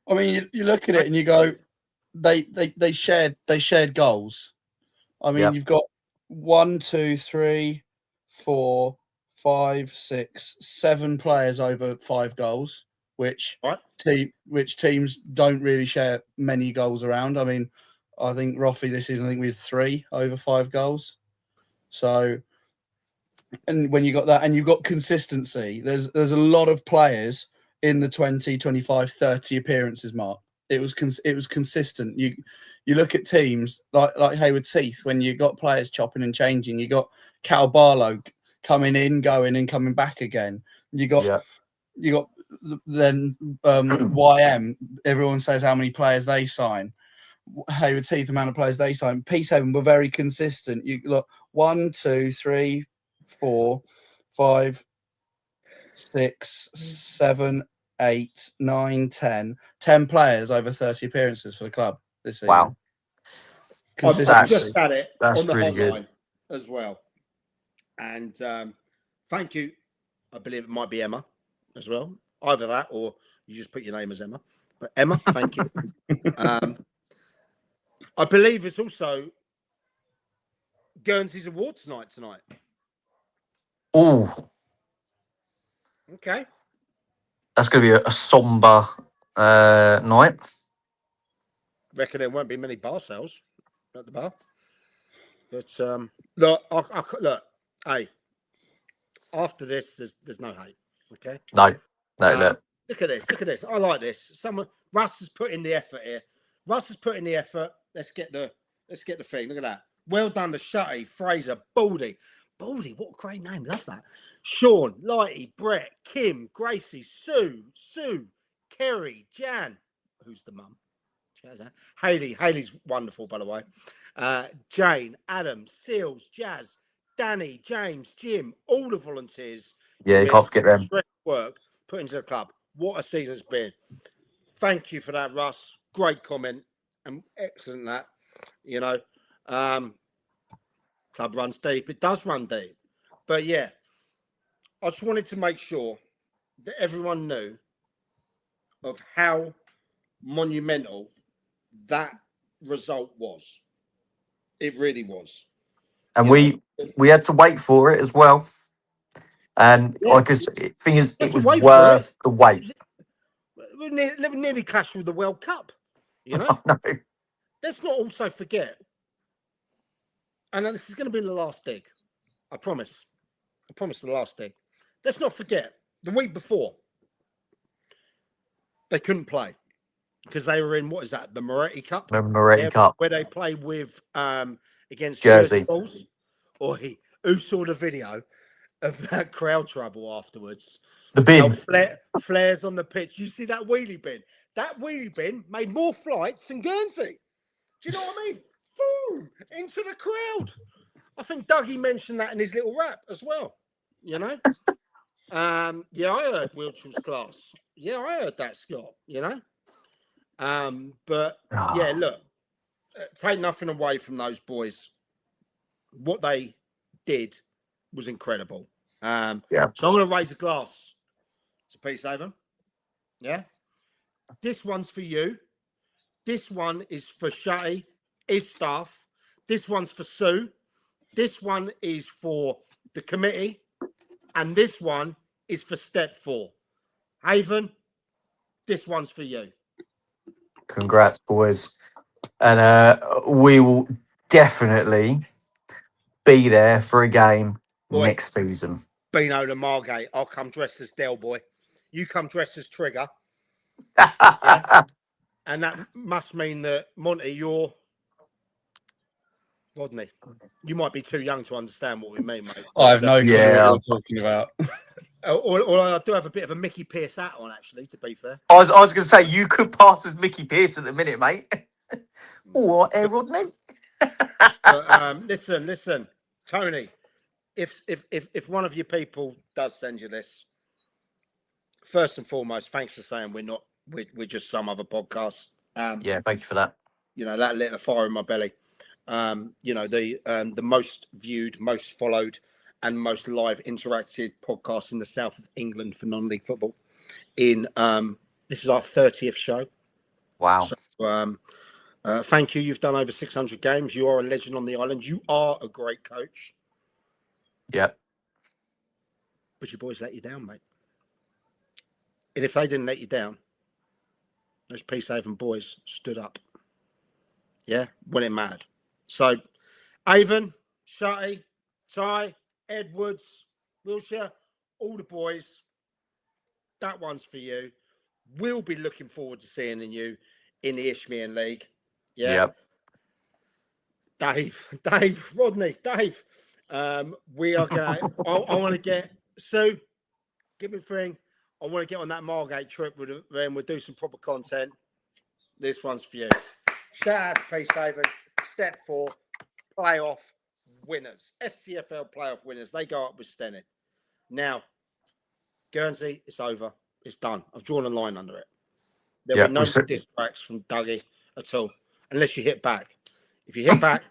I mean, you look at it and you go, they shared goals. I mean, you've got 1, 2, 3, 4, 5, 6, 7 players over 5 goals, which teams don't really share many goals around. I mean, I think Roffey this season, I think we had 3 over 5 goals. So, and when you got that, and you've got consistency, there's a lot of players in the 20, 25, 30 appearances mark. It was consistent. You look at teams like Hayward Heath, when you got players chopping and changing. You got Cal Barlow coming in, going and coming back again. You got then YM. Everyone says how many players they sign. Hayward Heath, the amount of players they sign. Peacehaven were very consistent. You look 1, 2, 3, 4, 5, 6, 7, 8, 9, 10 players over 30 appearances for the club this season. Wow. I've just had it on the really hotline as well. And thank you. I believe it might be Emma as well. Either that or you just put your name as Emma. But Emma, thank you. I believe it's also Guernsey's award tonight. Oh. Okay. That's going to be a somber night. Reckon there won't be many bar sales at the bar. But look, hey, after this, there's no hate. Okay. No, look. Look at this. Look at this. I like this. Russ has put in the effort here. Russ has put in the effort. Let's get the thing. Look at that. Well done to Shutty, Fraser, Baldy. Baldy, what a great name. Love that. Sean, Lighty, Brett, Kim, Gracie, Sue, Kerry, Jan. Who's the mum? Haley's wonderful, by the way. Jane, Adam, Seals, Jazz, Danny, James, Jim, all the volunteers. Yeah, you can't forget them. Work put into the club. What a season's been. Thank you for that, Russ. Great comment and excellent that. You know, club runs deep. It does run deep. But yeah, I just wanted to make sure that everyone knew of how monumental that result was. It really was. And we had to wait for it as well. And I guess the thing is, it was worth the wait. We nearly clashed with the World Cup, you know? No. Let's not also forget, and this is going to be the last dig. I promise. The last dig. Let's not forget, the week before, they couldn't play because they were in, what is that, the Moretti Cup? The Moretti Cup. Where they play with, against Jersey. Bulls. Or who saw the video of that crowd trouble afterwards? The bin. Flares on the pitch. You see that wheelie bin? That wheelie bin made more flights than Guernsey. Do you know what I mean? Boom! Into the crowd. I think Dougie mentioned that in his little rap as well. You know? Yeah, I heard Wiltshire class. Yeah, I heard that, Scott. You know? But yeah, look, take nothing away from those boys. What they did was incredible. So I'm going to raise a glass to Peacehaven. Yeah. This one's for you. This one is for Shutty, his staff. This one's for Sue. This one is for the committee. And this one is for Step 4. Haven, this one's for you. Congrats, boys. And we will definitely be there for a game next season. Beano to Margate. I'll come dressed as Del Boy. You come dressed as Trigger. Yeah? And that must mean that, Monty, you're Rodney. You might be too young to understand what we mean, mate. I have no clue what you're talking about. Or I do have a bit of a Mickey Pearce hat on, actually, to be fair. I was going to say, you could pass as Mickey Pearce at the minute, mate. Or Rodney. Listen, Tony. If one of your people does send you this, first and foremost, thanks for saying we're just some other podcast. Yeah, thank you for that. You know, that lit a fire in my belly. You know, the most viewed, most followed, and most live interacted podcast in the south of England for non-league football. This is our 30th show. Wow. So, thank you. You've done over 600 games. You are a legend on the island. You are a great coach. Yep. But your boys let you down, mate. And if they didn't let you down, those Peacehaven boys stood up. Yeah, when it mattered. So, Avon, Shutty, Ty, Edwards, Wilshire, all the boys, that one's for you. We'll be looking forward to seeing you in the Isthmian League. Yeah. Yep. Dave, Rodney, Dave. We are going to, I want to get, Sue, give me a thing. I want to get on that Margate trip with them. We'll do some proper content. This one's for you. Shout out to Peacehaven. Step 4, playoff winners. SCFL playoff winners. They go up with Stenning. Now, Guernsey, it's over. It's done. I've drawn a line under it. There were no distracts from Dougie at all, unless you hit back. If you hit back,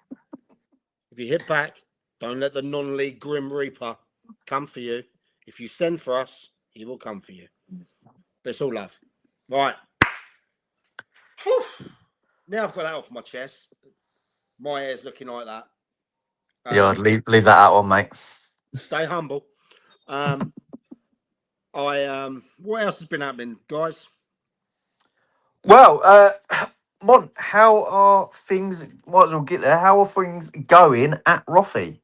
don't let the non-league Grim Reaper come for you. If you send for us, he will come for you. But it's all love. Right. Whew. Now I've got that off my chest. My hair's looking like that. Yeah, I'd leave that out on, mate. Stay humble. What else has been happening, guys? Well, Mon, how are things? Might as well get there. How are things going at Roffey?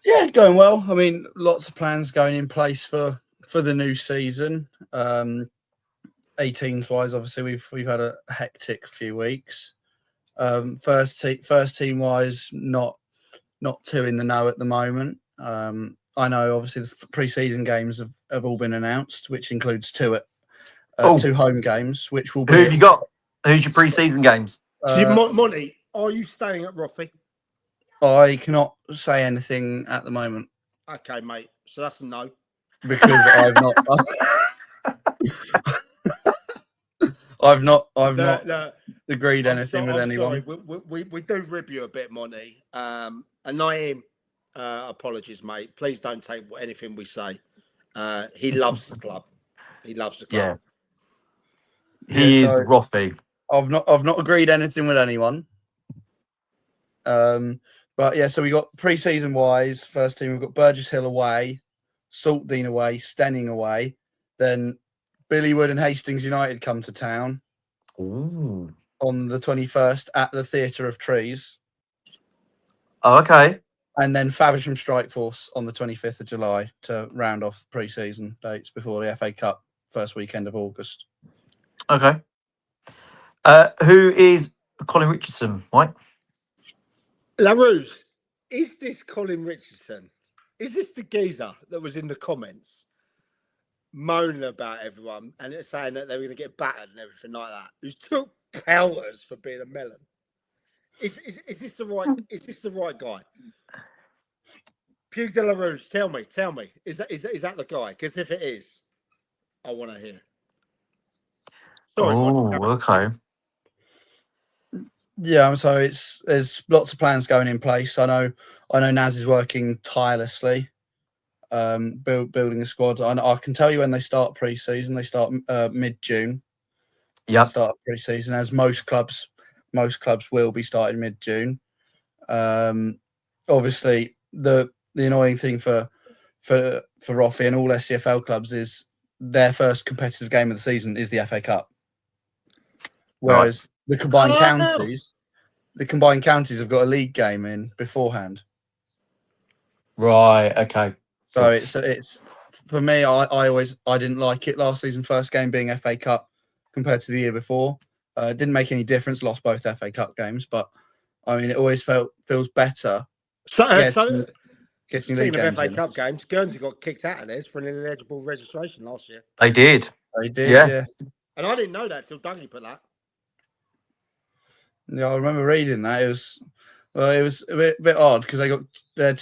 Yeah, going well. I mean, lots of plans going in place for the new season. 18s wise, obviously we've had a hectic few weeks. First team wise, not too in the know at the moment. I know obviously the pre-season games have all been announced, which includes two home games, which will be. Who have you got? Who's your pre-season games? Monty, are you staying at Roffey? I cannot say anything at the moment. Okay, mate. So that's a no. Because I've not. I've not agreed anything with anyone. Sorry. We do rib you a bit, Monty. And Naeem, apologies, mate. Please don't take anything we say. He loves the club. He loves the club. Yeah. He is Roffey. I've not agreed anything with anyone. But yeah, so we got pre-season wise. First team, we've got Burgess Hill away, Saltdean away, Stenning away. Then Billywood and Hastings United come to town. Ooh. On the 21st at the Theatre of Trees. Oh, okay. And then Faversham Strikeforce on the 25th of July to round off pre-season dates before the FA Cup first weekend of August. Okay. Who is Colin Richardson, Mike? LaRousse, is this Colin Richardson? Is this the geezer that was in the comments moaning about everyone and saying that they were going to get battered and everything like that? Who's took powers for being a melon? Is this the right? Is this the right guy? Pugh de la Rouge, tell me, is that the guy? Because if it is, I want to hear. Sorry, okay. Yeah, so there's lots of plans going in place. I know Naz is working tirelessly, building a squad. I can tell you when they start pre-season. They start mid-June. Yeah, start pre-season, as most clubs will be starting mid-June. Obviously, the annoying thing for Roffey and all SCFL clubs is their first competitive game of the season is the FA Cup, whereas the combined counties have got a league game in beforehand. Right. Okay. So it's for me. I didn't like it last season. First game being FA Cup compared to the year before. It didn't make any difference. Lost both FA Cup games, but I mean, it always feels better. Getting speaking of FA Cup games, Guernsey got kicked out of this for an ineligible registration last year. They did. Yeah. And I didn't know that till Dougie put that. Yeah, I remember reading that. It was a bit odd because they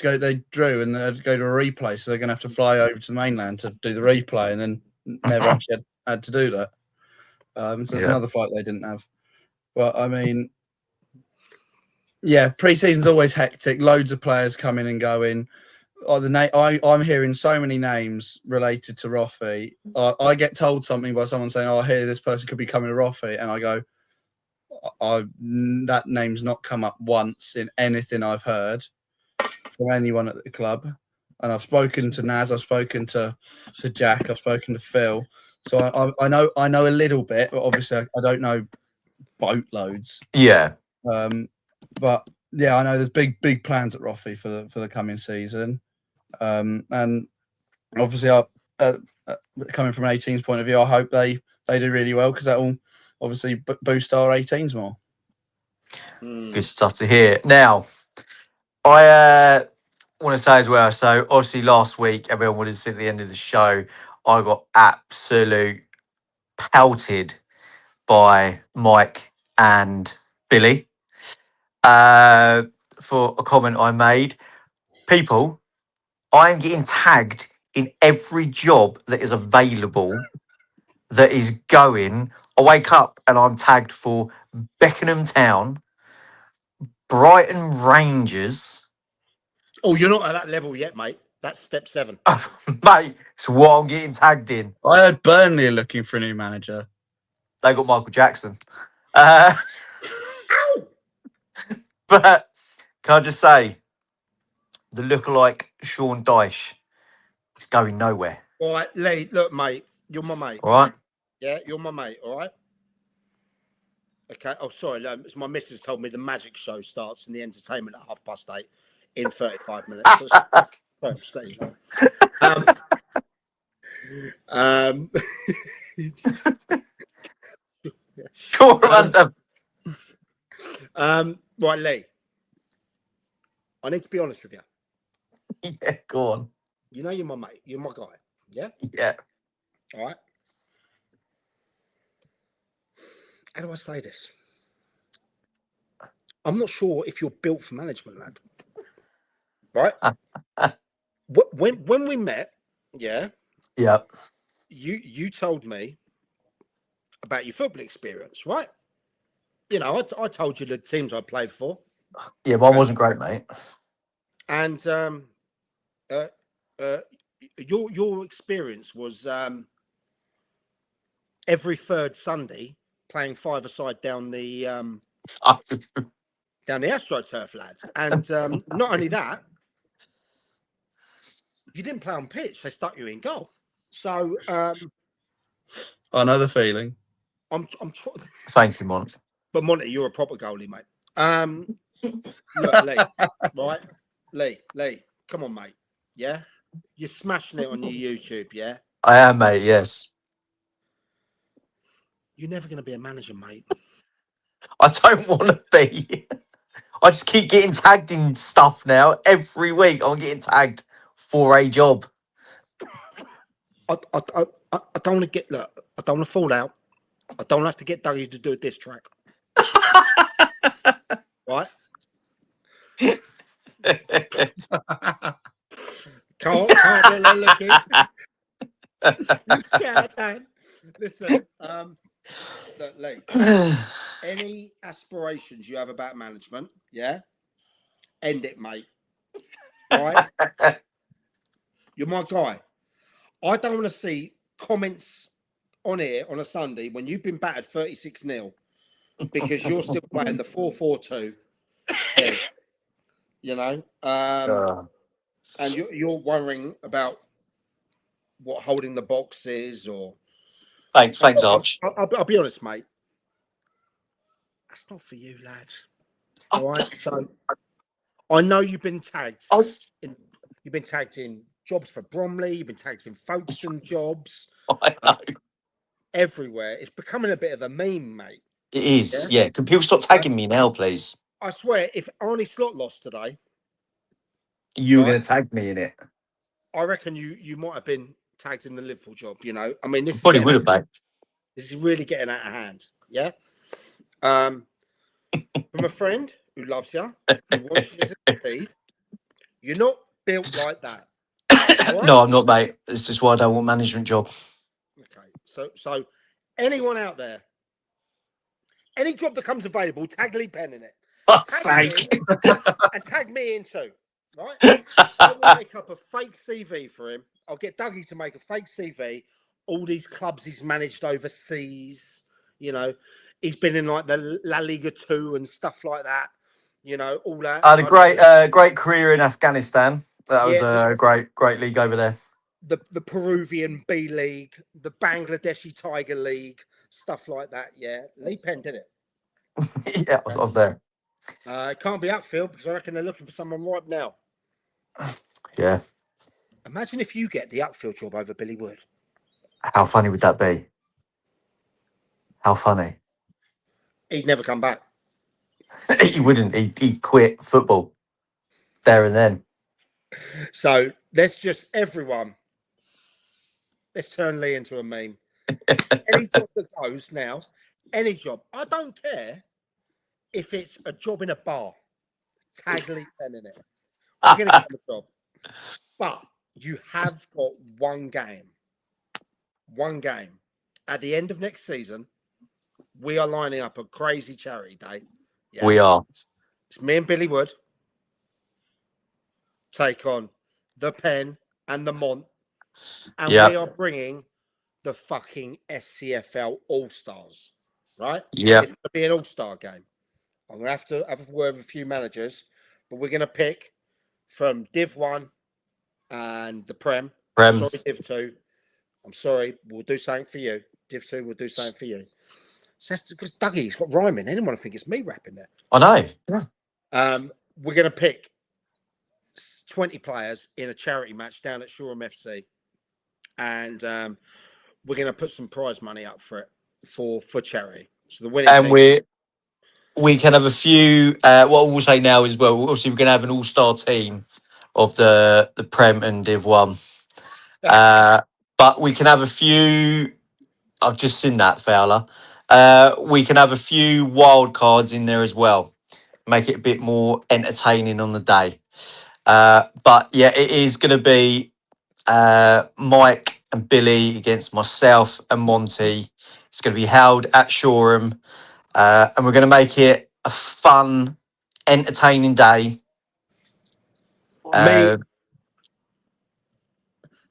drew and they had to go to a replay, so they're going to have to fly over to the mainland to do the replay, and then never actually had to do that. So there's another flight they didn't have. But I mean, yeah, pre-season's always hectic. Loads of players coming and going. I'm hearing so many names related to Roffey. I get told something by someone saying, "Oh, I hear this person could be coming to Roffey," and I go, "That name's not come up once in anything I've heard from anyone at the club." And I've spoken to Naz, I've spoken to Jack, I've spoken to Phil. So I know a little bit, but obviously I don't know boatloads. Yeah. But yeah, I know there's big plans at Roffey for the coming season. And obviously, coming from an 18's point of view, I hope they do really well because that will obviously boost our 18s more. Good stuff to hear. Now, I want to say as well, so obviously last week, everyone would have seen at the end of the show, I got absolute pelted by Mike and Billy for a comment I made. People, I am getting tagged in every job that is available that is going. I wake up and I'm tagged for Beckenham Town, Brighton Rangers. Oh, you're not at that level yet, mate. That's step 7. Mate, it's what I'm getting tagged in. I heard Burnley are looking for a new manager. They got Michael Jackson. But can I just say, the lookalike Sean Dyche is going nowhere. All right, Lee, look, mate, you're my mate. All right? Yeah, you're my mate, all right? Okay, oh, sorry, my missus told me the magic show starts in the entertainment at 8:30. in 35 minutes. Sorry, I'm staying. Sure, random. Right, Lee. I need to be honest with you. Yeah, go on. You know you're my mate. You're my guy. Yeah? Yeah. All right. How do I say this? I'm not sure if you're built for management, lad. Right? when we met, yeah, Yeah. you told me about your football experience, right? You know, I told you the teams I played for. Yeah, one wasn't great, mate. And your experience was every third Sunday playing five-a-side down the AstroTurf, lad. And not only that, you didn't play on pitch; they stuck you in goal. So I know the feeling. Thank you, Mon. But Monty, you're a proper goalie, mate. Look, Lee, right? Lee, come on, mate. Yeah, you're smashing it on your YouTube. Yeah, I am, mate. Yes. you're never going to be a manager, mate. I don't want to be. I just keep getting tagged in stuff now. Every week I'm getting tagged for a job. I don't want to get, look, I don't want to fall out. I don't have to get Dougie to do a diss track. Right? Can't be like looking. Listen, look, Lee, any aspirations you have about management, yeah? End it, mate. All right? You're my guy. I don't want to see comments on here on a Sunday when you've been battered 36-0 because you're still playing the 4-4-2. Yeah. You know? And you're worrying about what holding the box is or... Thanks, Arch. I'll be honest, mate. That's not for you, lad. All right? So, I know you've been tagged. You've been tagged in jobs for Bromley. You've been tagged in Folkestone jobs. I know. Everywhere. It's becoming a bit of a meme, mate. It is. Yeah. Can people stop tagging me now, please? I swear, if Arnie Slot lost today, You were going to tag me in it. I reckon you might have been tagged in the Liverpool job. You know, I mean, this Probably would have, mate. This is really getting out of hand. Yeah. From a friend who loves you, who wants you to succeed, you're not built like that. Right? No, I'm not, mate. This is why I don't want management job. Okay. So anyone out there, any job that comes available, tag Lee Penn in it. Fuck's sake. And tag me in too. Right? I'll make up a fake CV for him. I'll get Dougie to make a fake CV. All these clubs he's managed overseas. You know, he's been in like the La Liga 2 and stuff like that. You know, all that. I had a great career in Afghanistan. That was a great league over there. The Peruvian B League, the Bangladeshi Tiger League, stuff like that. Yeah, Lee Penn did it. Yeah, I was there. It can't be outfield because I reckon they're looking for someone right now. Yeah. Imagine if you get the outfield job over Billy Wood. How funny would that be? How funny? He'd never come back. He wouldn't. He'd quit football there and then. So let's turn Lee into a meme. Any job that goes now, any job. I don't care if it's a job in a bar. Tag Lee Penn in it. We're going to get the job. But you have got one game. One game. At the end of next season, we are lining up a crazy charity day. Yeah. We are. It's me and Billy Wood take on the Penn and the Mont. And we are bringing the fucking SCFL All-Stars. Right? Yeah. It's going to be an All-Star game. I'm going to have a word with a few managers, but we're going to pick from Div 1 and the Prem. Sorry, Div 2. I'm sorry, we'll do something for you. Div 2, we'll do something for you. So that's because Dougie's got rhyming. Anyone think it's me rapping there? I know. Yeah. We're going to pick 20 players in a charity match down at Shoreham FC, and we're going to put some prize money up for it for charity. So the winning And team. we can have a few. What we'll say now is, well, obviously we're going to have an all-star team of the Prem and Div 1. But we can have a few. I've just seen that, Fowler. We can have a few wild cards in there as well. Make it a bit more entertaining on the day. But yeah, it is going to be Mike and Billy against myself and Monty. It's going to be held at Shoreham. And we're going to make it a fun, entertaining day. Me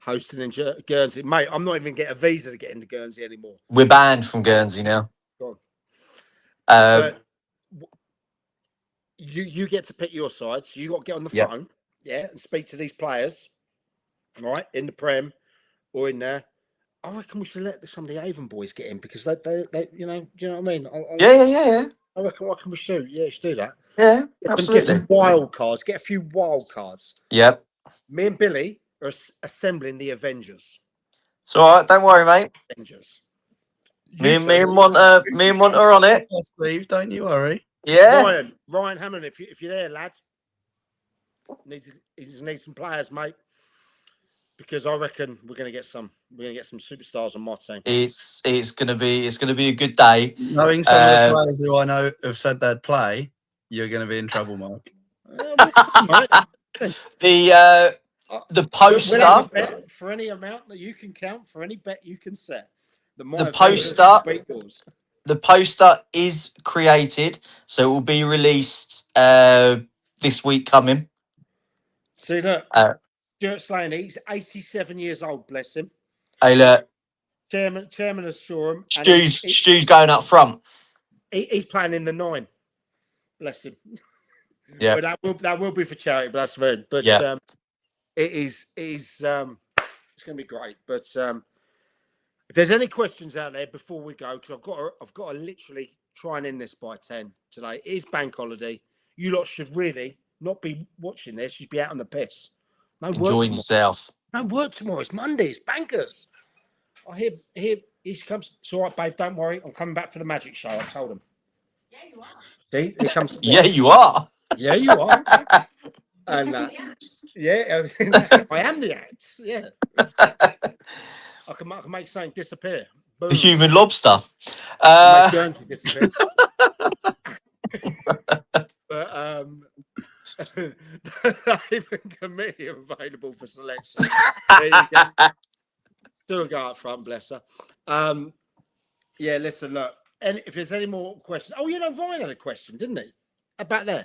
hosting in Guernsey. Mate, I'm not even getting a visa to get into Guernsey anymore. We're banned from Guernsey now. Go on. But you get to pick your side. So you got to get on the phone, and speak to these players, right, in the Prem or in there. I reckon we should let some of the Avon boys get in because they do you know what I mean? Yeah. I reckon we should. Yeah, should do that. Yeah, Get absolutely. some wild cards. Get a few wild cards. Yep. Me and Billy are assembling the Avengers. It's all right. Don't worry, mate. Avengers. Me and Monter are on it. Steve, don't you worry. Yeah. Ryan Hammond, if you're there, lad, needs some players, mate. Because I reckon we're gonna get some superstars on my team. It's gonna be a good day. Knowing some of the players who I know have said they'd play, you're gonna be in trouble, Mike. The poster, we'll have a bet for any amount that you can count, for any bet you can set. The poster is created, so it will be released this week coming. See that? Stuart Slaney, he's 87 years old, bless him. Hey, look. Chairman of Shoreham. Stu's going up front. He's playing in the 9. Bless him. Yeah. But that will be for charity, but that's very. But it is it's going to be great. But if there's any questions out there before we go, because I've got to literally try and end this by 10 today. It is bank holiday. You lot should really not be watching this. You should be out on the piss. No work enjoying tomorrow. yourself. No work tomorrow. It's Monday. It's bankers. I hear he comes. It's all right, babe. Don't worry. I'm coming back for the magic show. I told him. Yeah, you are. See, here comes. Yeah, you are. Yeah, you are. And yeah, I am the act. Yeah. I can make something disappear. Boom. The human lobster. Make Guernsey disappear. But even committee are available for selection. There you go. Still go up front, bless her. Yeah, listen, look. And if there's any more questions, Ryan had a question, didn't he? About there.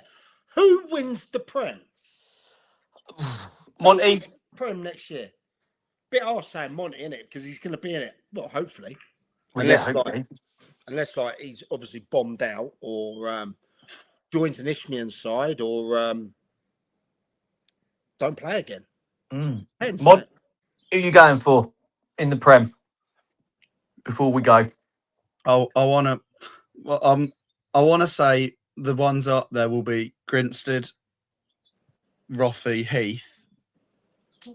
Who wins the Prem? Monty. Prem next year. Bit harsh saying Monty, innit? Because he's going to be in it. Well, hopefully. Well, yeah, hopefully. Unless he's obviously bombed out or joins an Ishmael side or don't play again. Depends, who are you going for in the Prem? Before we go, I want to say the ones up there will be Grinstead, Roffey, Heath.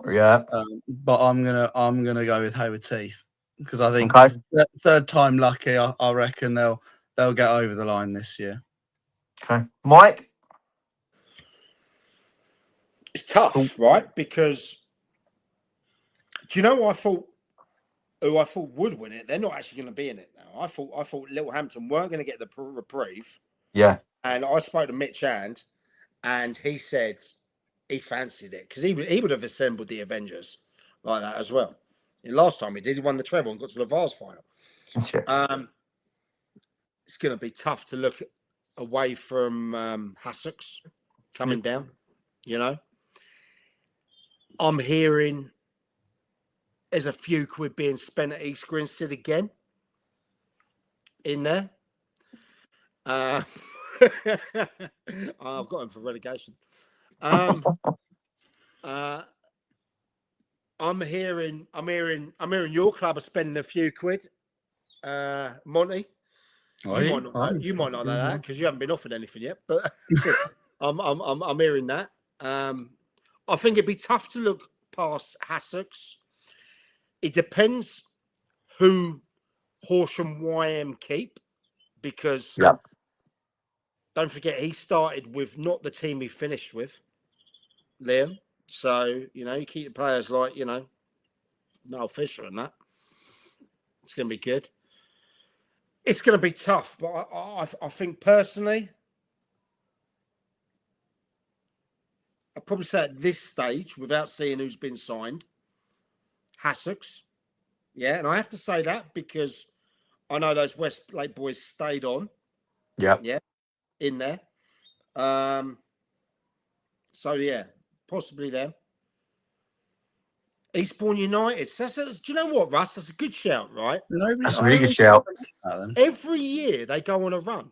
Yeah, but I'm gonna go with Hayward Heath because I think third time lucky. I reckon they'll get over the line this year. Okay, Mike. It's tough, right? Because do you know who I thought would win it? They're not actually going to be in it now. I thought Littlehampton weren't going to get the reprieve. Yeah. And I spoke to Mitch and he said he fancied it because he would have assembled the Avengers like that as well. And last time he won the treble and got to the Vase final. Sure. It's going to be tough to look away from Hassocks coming down, you know. I'm hearing there's a few quid being spent at East Grinstead again in there. I've got him for relegation. I'm hearing your club are spending a few quid. Monty, you might not know that because you haven't been offered anything yet. But I'm hearing that. I think it'd be tough to look past Hassocks. It depends who Horsham YM keep, because don't forget he started with not the team he finished with, Liam. So, you keep the players like, Noel Fisher and that. It's going to be good. It's going to be tough, but I think personally, I'd probably say at this stage, without seeing who's been signed, Hassocks. Yeah, and I have to say that because I know those Westlake boys stayed on. Yeah. Yeah, in there. So, yeah, possibly them. Eastbourne United. Do you know what, Russ? That's a good shout, right? That's a really good shout. Every year they go on a run,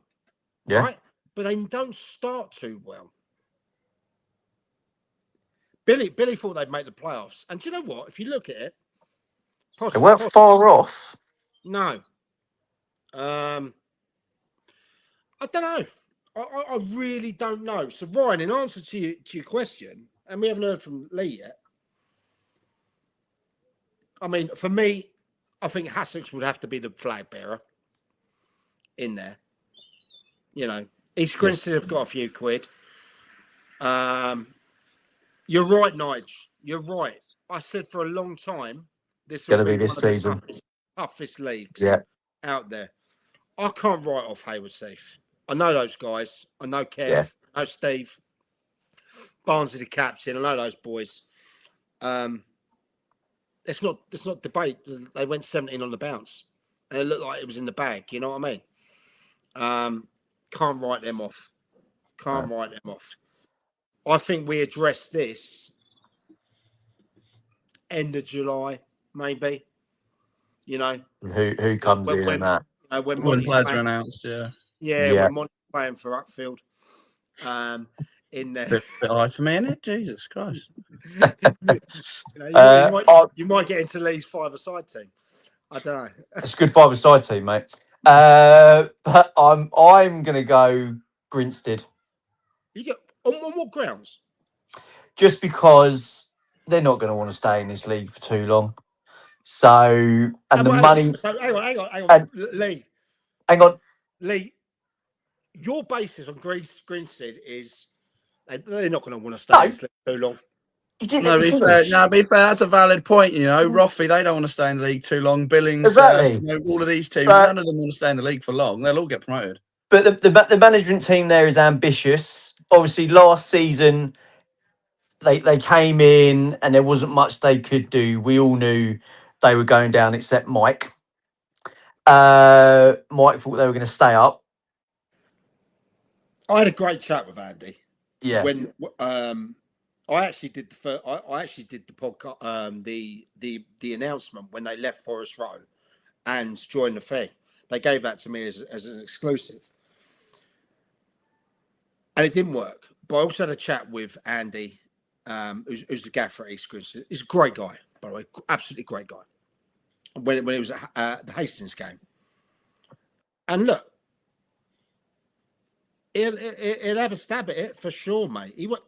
right? But they don't start too well. Billy thought they'd make the playoffs. And do you know what? If you look at it, They weren't far off. No. I don't know. I really don't know. So, Ryan, in answer to your question, and we haven't heard from Lee yet. I mean, for me, I think Hassocks would have to be the flag bearer in there. East Grinstead have got a few quid. You're right, Nige. You're right. I said for a long time, this will be this one season. of the toughest leagues out there. I can't write off Hayward Heath. I know those guys. I know Kev. I know Steve. Barnsley the captain. I know those boys. It's not debate. They went 17 on the bounce, and it looked like it was in the bag. You know what I mean? Can't write them off. Can't write them off. I think we address this end of July, maybe. Who comes in and that? When players are announced, when Monty's playing for Upfield. In there. Bit high for me, isn't it? Jesus Christ. You might get into Lee's five-a-side team. I don't know. It's a good five-a-side team, mate. But I'm going to go Grinstead. You get on what grounds? Just because they're not going to want to stay in this league for too long. So, and money. Hang on. Lee. Hang on. Lee, your basis on Grinstead is they're not going to want to stay in this league too long. You didn't be fair, that's a valid point. Roffey, they don't want to stay in the league too long. Billings, exactly. All of these teams, none of them want to stay in the league for long. They'll all get promoted. But the management team there is ambitious. Obviously, last season they came in and there wasn't much they could do. We all knew they were going down, except Mike. Mike thought they were going to stay up. I had a great chat with Andy. Yeah. When I actually did the podcast, the announcement when they left Forest Row and joined the thing. They gave that to me as an exclusive, and it didn't work. But I also had a chat with Andy, who's the gaffer at East Grinstead. He's a great guy, by the way, absolutely great guy. When it was at the Hastings game, and look. He'll have a stab at it for sure, mate. You're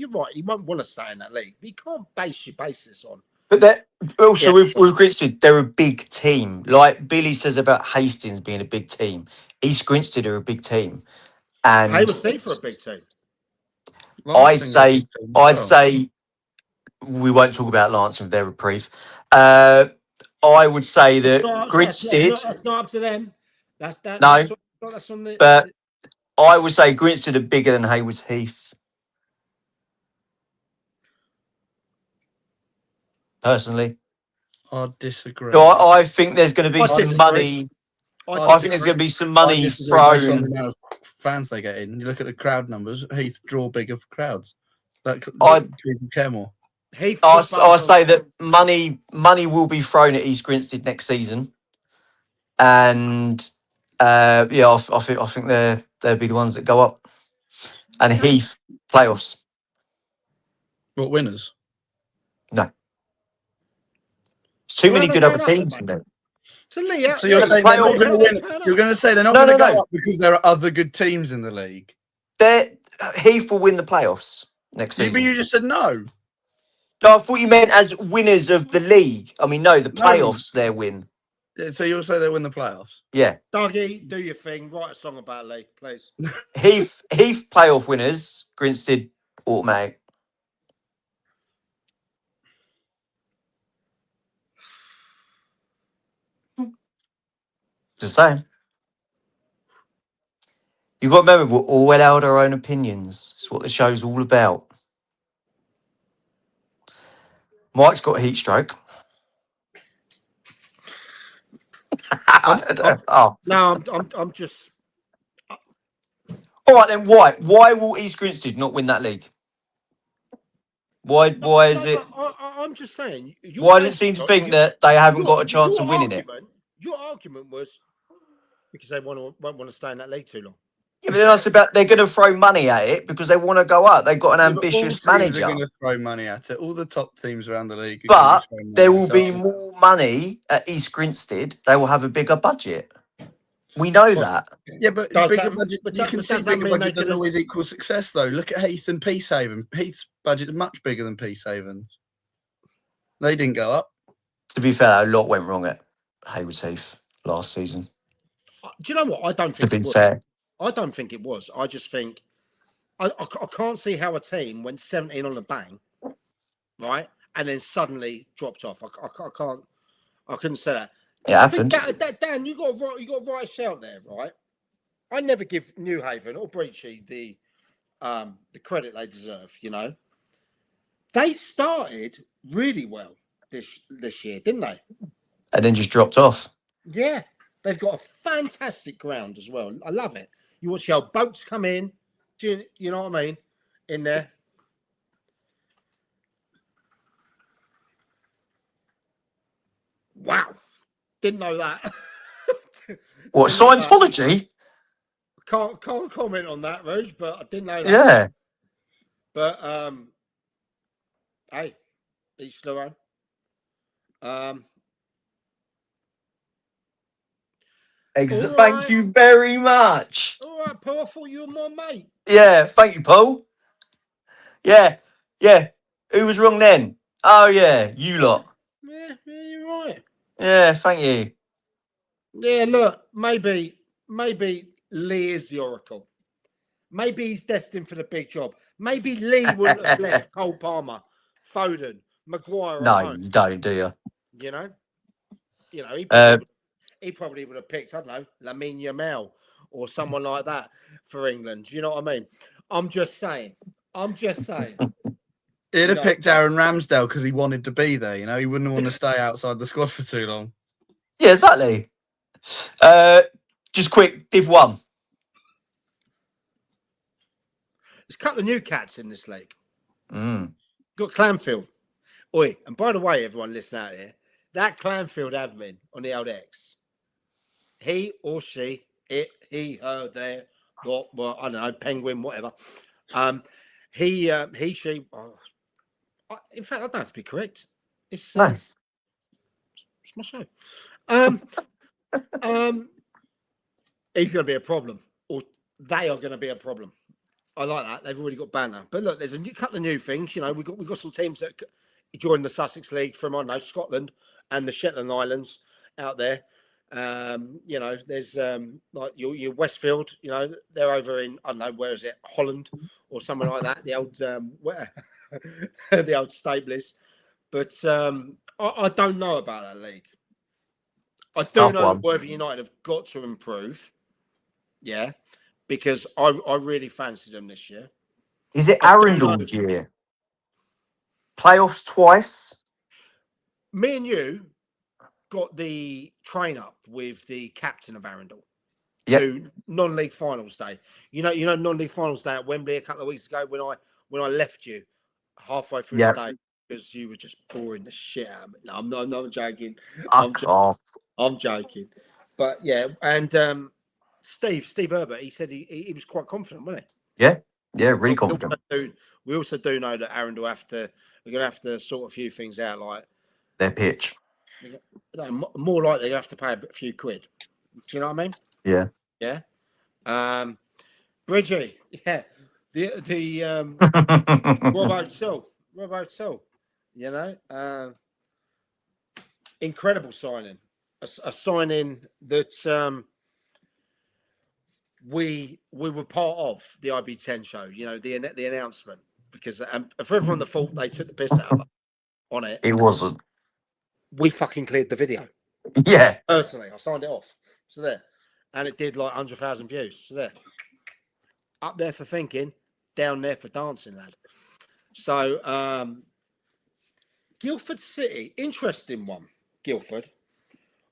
right. He won't want to stay in that league. But you can't base your basis on. But also with Grinstead, they're a big team. Like Billy says about Hastings being a big team. East Grinstead are a big team, and Hayward Heath are a big team. I'd say we won't talk about Lancing with their reprieve. I would say that Grinstead. That's not up to them. That's that. No, that's on the. But I would say Grinstead are bigger than Hayward Heath. Personally, I disagree. So I think there's going to be some money. I think there's going to be some money thrown. Fans they get in. You look at the crowd numbers. Heath draw bigger crowds. People care more. I'll say that money will be thrown at East Grinstead next season, and I think they'll be the ones that go up, and Heath playoffs. What, winners? No, it's too many good other teams in there. So you're saying they're not going to win? You're going to say they're not going to go up because there are other good teams in the league? Heath will win the playoffs next season. But you just said no. No, I thought you meant as winners of the league. I mean, no, the No. playoffs, their win. So you'll say they win the playoffs? Yeah. Dougie, do your thing. Write a song about Lee, please. Heath playoff winners, Grinstead automatic. Just saying. You got to remember, we're all allowed our own opinions. It's what the show's all about. Mike's got a heat stroke. Oh. No, I'm just. All right then. Why will East Grinstead not win that league? Why is it? I'm just saying. Why does it seem to think that they haven't got a chance of winning it? Your argument was because they won't want to stay in that league too long. Yeah, but then I said about they're going to throw money at it because they want to go up. They've got an ambitious all teams manager. are going to throw money at it. All the top teams around the league. But there will be more money at East Grinstead. They will have a bigger budget. We know that. Yeah, but bigger budget. You can see bigger budget doesn't always equal success, though. Look at Heath and Peacehaven. Heath's budget is much bigger than Peacehaven's. They didn't go up. To be fair, a lot went wrong at Haywards Heath last season. Do you know what? I don't think to be it was. fair. I don't think it was. I just think I can't see how a team went 17 on the bang, right, and then suddenly dropped off. I can't. I couldn't say that. It happened. Dan, you got to write a shout there, right? I never give New Haven or Breachy the credit they deserve. You know, they started really well this year, didn't they? And then just dropped off. Yeah, they've got a fantastic ground as well. I love it. You watch how boats come in. You know what I mean? In there. Wow. Didn't know that. What, Scientology? Can't comment on that, Rose, but I didn't know that. Yeah. But hey, each their own. Thank you very much. All right, Paul. I thought you were my mate. Yeah, thank you, Paul. Yeah. Who was wrong then? Oh yeah, you lot. Yeah, you're right. Yeah, thank you. Yeah, look, maybe Lee is the oracle. Maybe he's destined for the big job. Maybe Lee wouldn't have left Cole Palmer, Foden, Maguire. No, you don't, do you? You know, he probably would have picked, I don't know, Lamine Yamal or someone like that for England. Do you know what I mean? I'm just saying. He'd have picked Aaron Ramsdale because he wanted to be there. You know, he wouldn't want to stay outside the squad for too long. Yeah, exactly. Just quick, Div 1. There's a couple of new cats in this league. Mm. Got Clanfield. Oi, and by the way, everyone listening out here, that Clanfield admin on the old X, he or she, it, he, her, there, what, well, I don't know, penguin, whatever. He, she. Oh, in fact, I don't have to be correct. It's Nice. It's my show. He's going to be a problem, or they are going to be a problem. I like that. They've already got banner. But look, there's a couple of new things. You know, we've got some teams that joined the Sussex League from, I don't know, Scotland and the Shetland Islands out there. You know, there's like your Westfield, you know, they're over in, I don't know, where is it? Holland or something like that. The old the old Stablers. But I don't know about that league. I do know Worthing United have got to improve. Yeah. Because I really fancied them this year. Is it Arundel's year? Playoffs twice? Me and you got the train up with the captain of Arundel to non-league finals day. You know, non-league finals day at Wembley a couple of weeks ago when I left you halfway through the day because you were just boring the shit out of me. No, I'm joking. I'm joking. But yeah, and Steve Herbert, he said he was quite confident, wasn't he? Yeah, really confident. We also do know that Arundel we're going to have to sort a few things out, like their pitch. More likely they have to pay a few quid. Do you know what I mean? Yeah. Bridgie, yeah. The Robo Till. You know, incredible signing. A signing that we were part of the IB10 show. You know, the announcement, because for everyone that thought they took the piss out of us on it, It wasn't. we fucking cleared the video. Yeah. Personally, I signed it off. So there. And it did like 100,000 views. So there. Up there for thinking, down there for dancing, lad. So, Guildford City, interesting one. Guildford.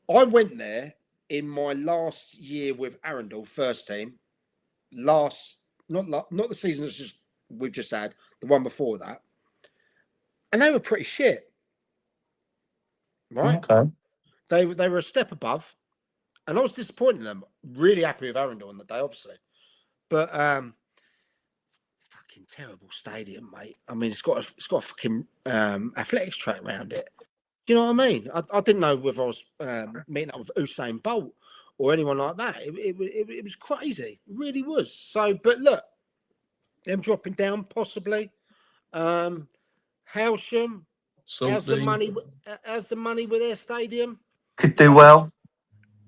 I went there in my last year with Arundel, first team. Not the season we've just had, the one before that. And they were pretty shit. Right? Okay. They were a step above. And I was disappointed in them. Really happy with Arundel on the day, obviously. But fucking terrible stadium, mate. I mean, it's got a fucking athletics track around it. Do you know what I mean? I didn't know whether I was meeting up with Usain Bolt or anyone like that. It was crazy. It really was. So, but look, them dropping down possibly. Howsham, how's the money? How's the money with their stadium? Could do well.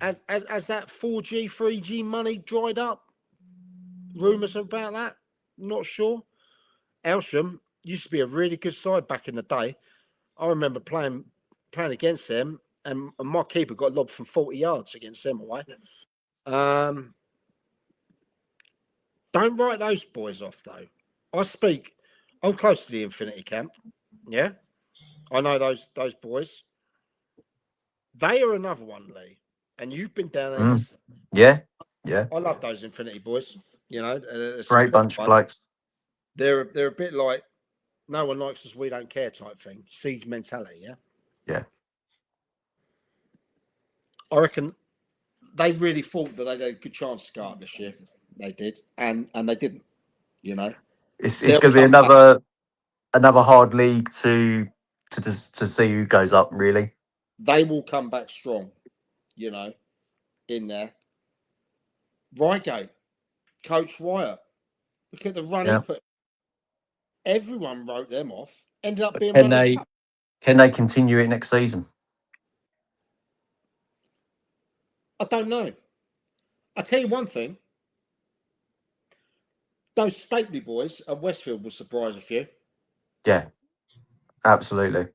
As that 4G, 3G money dried up. Rumours about that. Not sure. Howsham used to be a really good side back in the day. I remember playing against them, and my keeper got lobbed from 40 yards against them away. Don't write those boys off, though. I'm close to the Infinity Camp. Yeah, I know those boys. They are another one, Lee, and you've been down there. Yeah. I love those Infinity boys. You know, Great bunch of blokes. They're a bit like no one likes us, we don't care type thing. Siege mentality, yeah. Yeah. I reckon they really thought that they had a good chance to go up this year. They did, and they didn't. You know, It's going to be another hard league to see who goes up. Really, they will come back strong. You know, in there. Reigate, Coach Wyatt. Look at the run he put. Everyone wrote them off. Ended up being runners up. Can they continue it next season? I don't know. I'll tell you one thing. Those Stately boys at Westfield will surprise a few. Yeah, absolutely.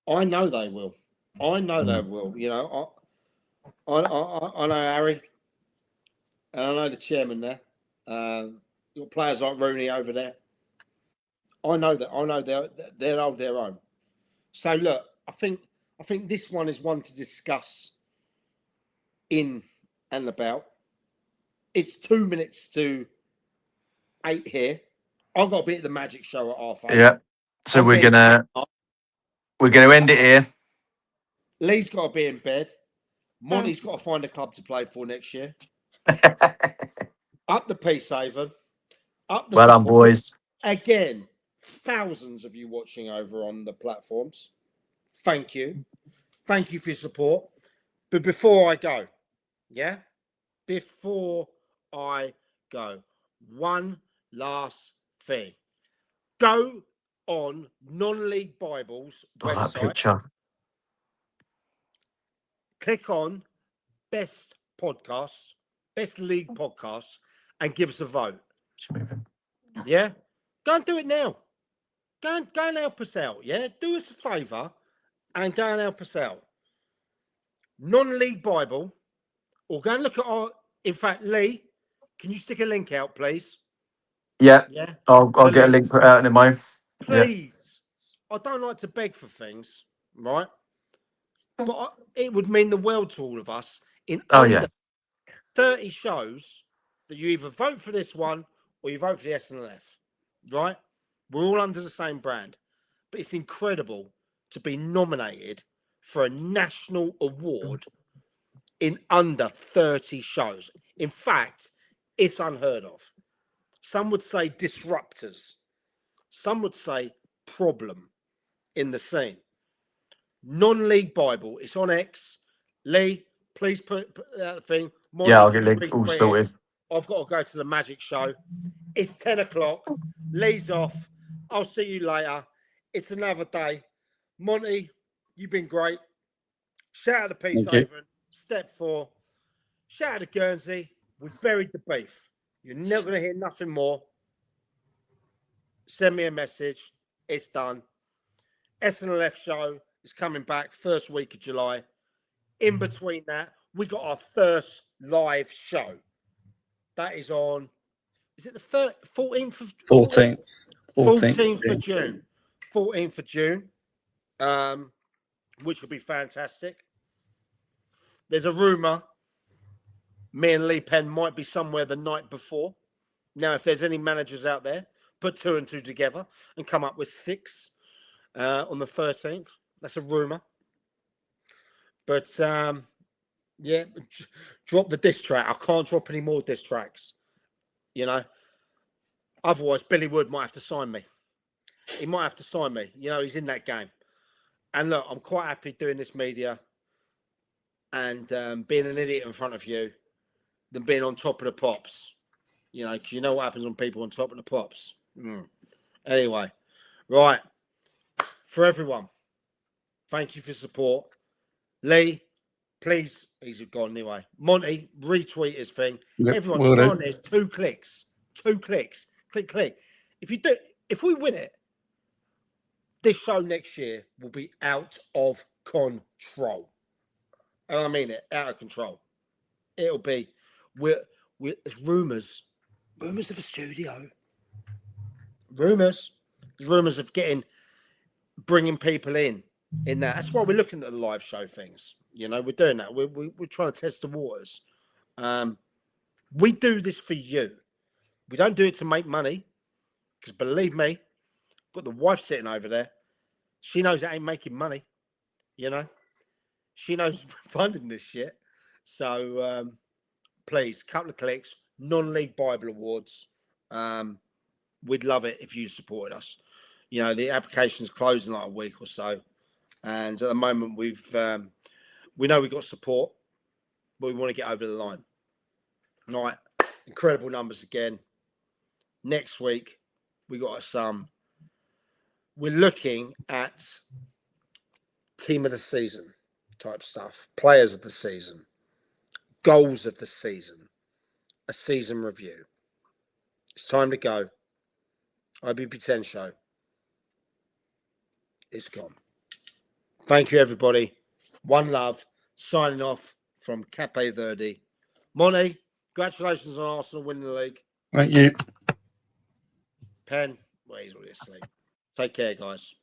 I know they will. I know they will. You know, I know Harry, and I know the chairman there. Got players like Rooney over there. I know that. I know they'll hold their own. So look, I think this one is one to discuss in and about. It's 2 minutes to 8 here. I've got to be at the Magic Show at 8:30. Yeah. So we're gonna end it here. Lee's got to be in bed. Monty's got to find a club to play for next year. Up the Peacehaven. Up the. Well done, boys. Again, thousands of you watching over on the platforms. Thank you. Thank you for your support. But before I go, one last thing. Go on Non-League Bible's website. That picture. Click on Best Podcasts, Best League Podcasts, and give us a vote. Yeah? Go and do it now. Go and help us out, yeah? Do us a favour and go and help us out. Non-League Bible, or go and look at our... In fact, Lee, can you stick a link out, please? Yeah. Yeah. I'll get a link for it out in a moment. Please. Yeah. I don't like to beg for things, right? But it would mean the world to all of us in under 30 shows that you either vote for this one or you vote for the SNLF, right? We're all under the same brand. But it's incredible to be nominated for a national award in under 30 shows. In fact, it's unheard of. Some would say disruptors. Some would say problem in the scene. Non-League Bible. It's on X. Lee, please put that thing. I'll get link all sorted. I've got to go to the Magic Show. It's 10 o'clock. Lee's off. I'll see you later. It's another day. Monty, you've been great. Shout out to Peace Thank you. Haven. Step 4. Shout out to Guernsey. We've buried the beef. You're never going to hear nothing more. Send me a message. It's done. SNLF show is coming back first week of July. In between that, we got our first live show. That is on, is it the 14th of 14th. 14th of June. 14th of June, which will be fantastic. There's a rumour me and Lee Penn might be somewhere the night before. Now, if there's any managers out there, put 2 and 2 together and come up with 6 on the 13th. That's a rumour. But, yeah, drop the diss track. I can't drop any more diss tracks, you know. Otherwise, Billy Wood might have to sign me. He might have to sign me. You know, he's in that game. And look, I'm quite happy doing this media and being an idiot in front of you than being on top of the pops. You know, because you know what happens when people on top of the pops. Anyway, right. For everyone, thank you for support. Lee, please, he's gone anyway. Monty, retweet his thing. Yep, Everyone, go on, there's 2 clicks. 2 clicks. Click. If we win it, this show next year will be out of control. And I mean it, out of control. It'll be, it's rumours. Rumours of a studio. Rumours of bringing people in that. That's why we're looking at the live show things. You know, we're doing that. We're trying to test the waters. We do this for you. We don't do it to make money. Because believe me, got the wife sitting over there. She knows it ain't making money. You know, she knows funding this shit. So please, couple of clicks. Non-league Bible Awards. We'd love it if you supported us. You know, the application's closed in like a week or so. And at the moment, we know we've got support, but we want to get over the line. All right. Incredible numbers again. Next week, we got some. We're looking at team of the season type stuff, players of the season, goals of the season, a season review. It's time to go. IBB10 Show. It's gone. Thank you, everybody. One love. Signing off from Cape Verde. Monty, congratulations on Arsenal winning the league. Thank you. Penn, well, he's already asleep. Take care, guys.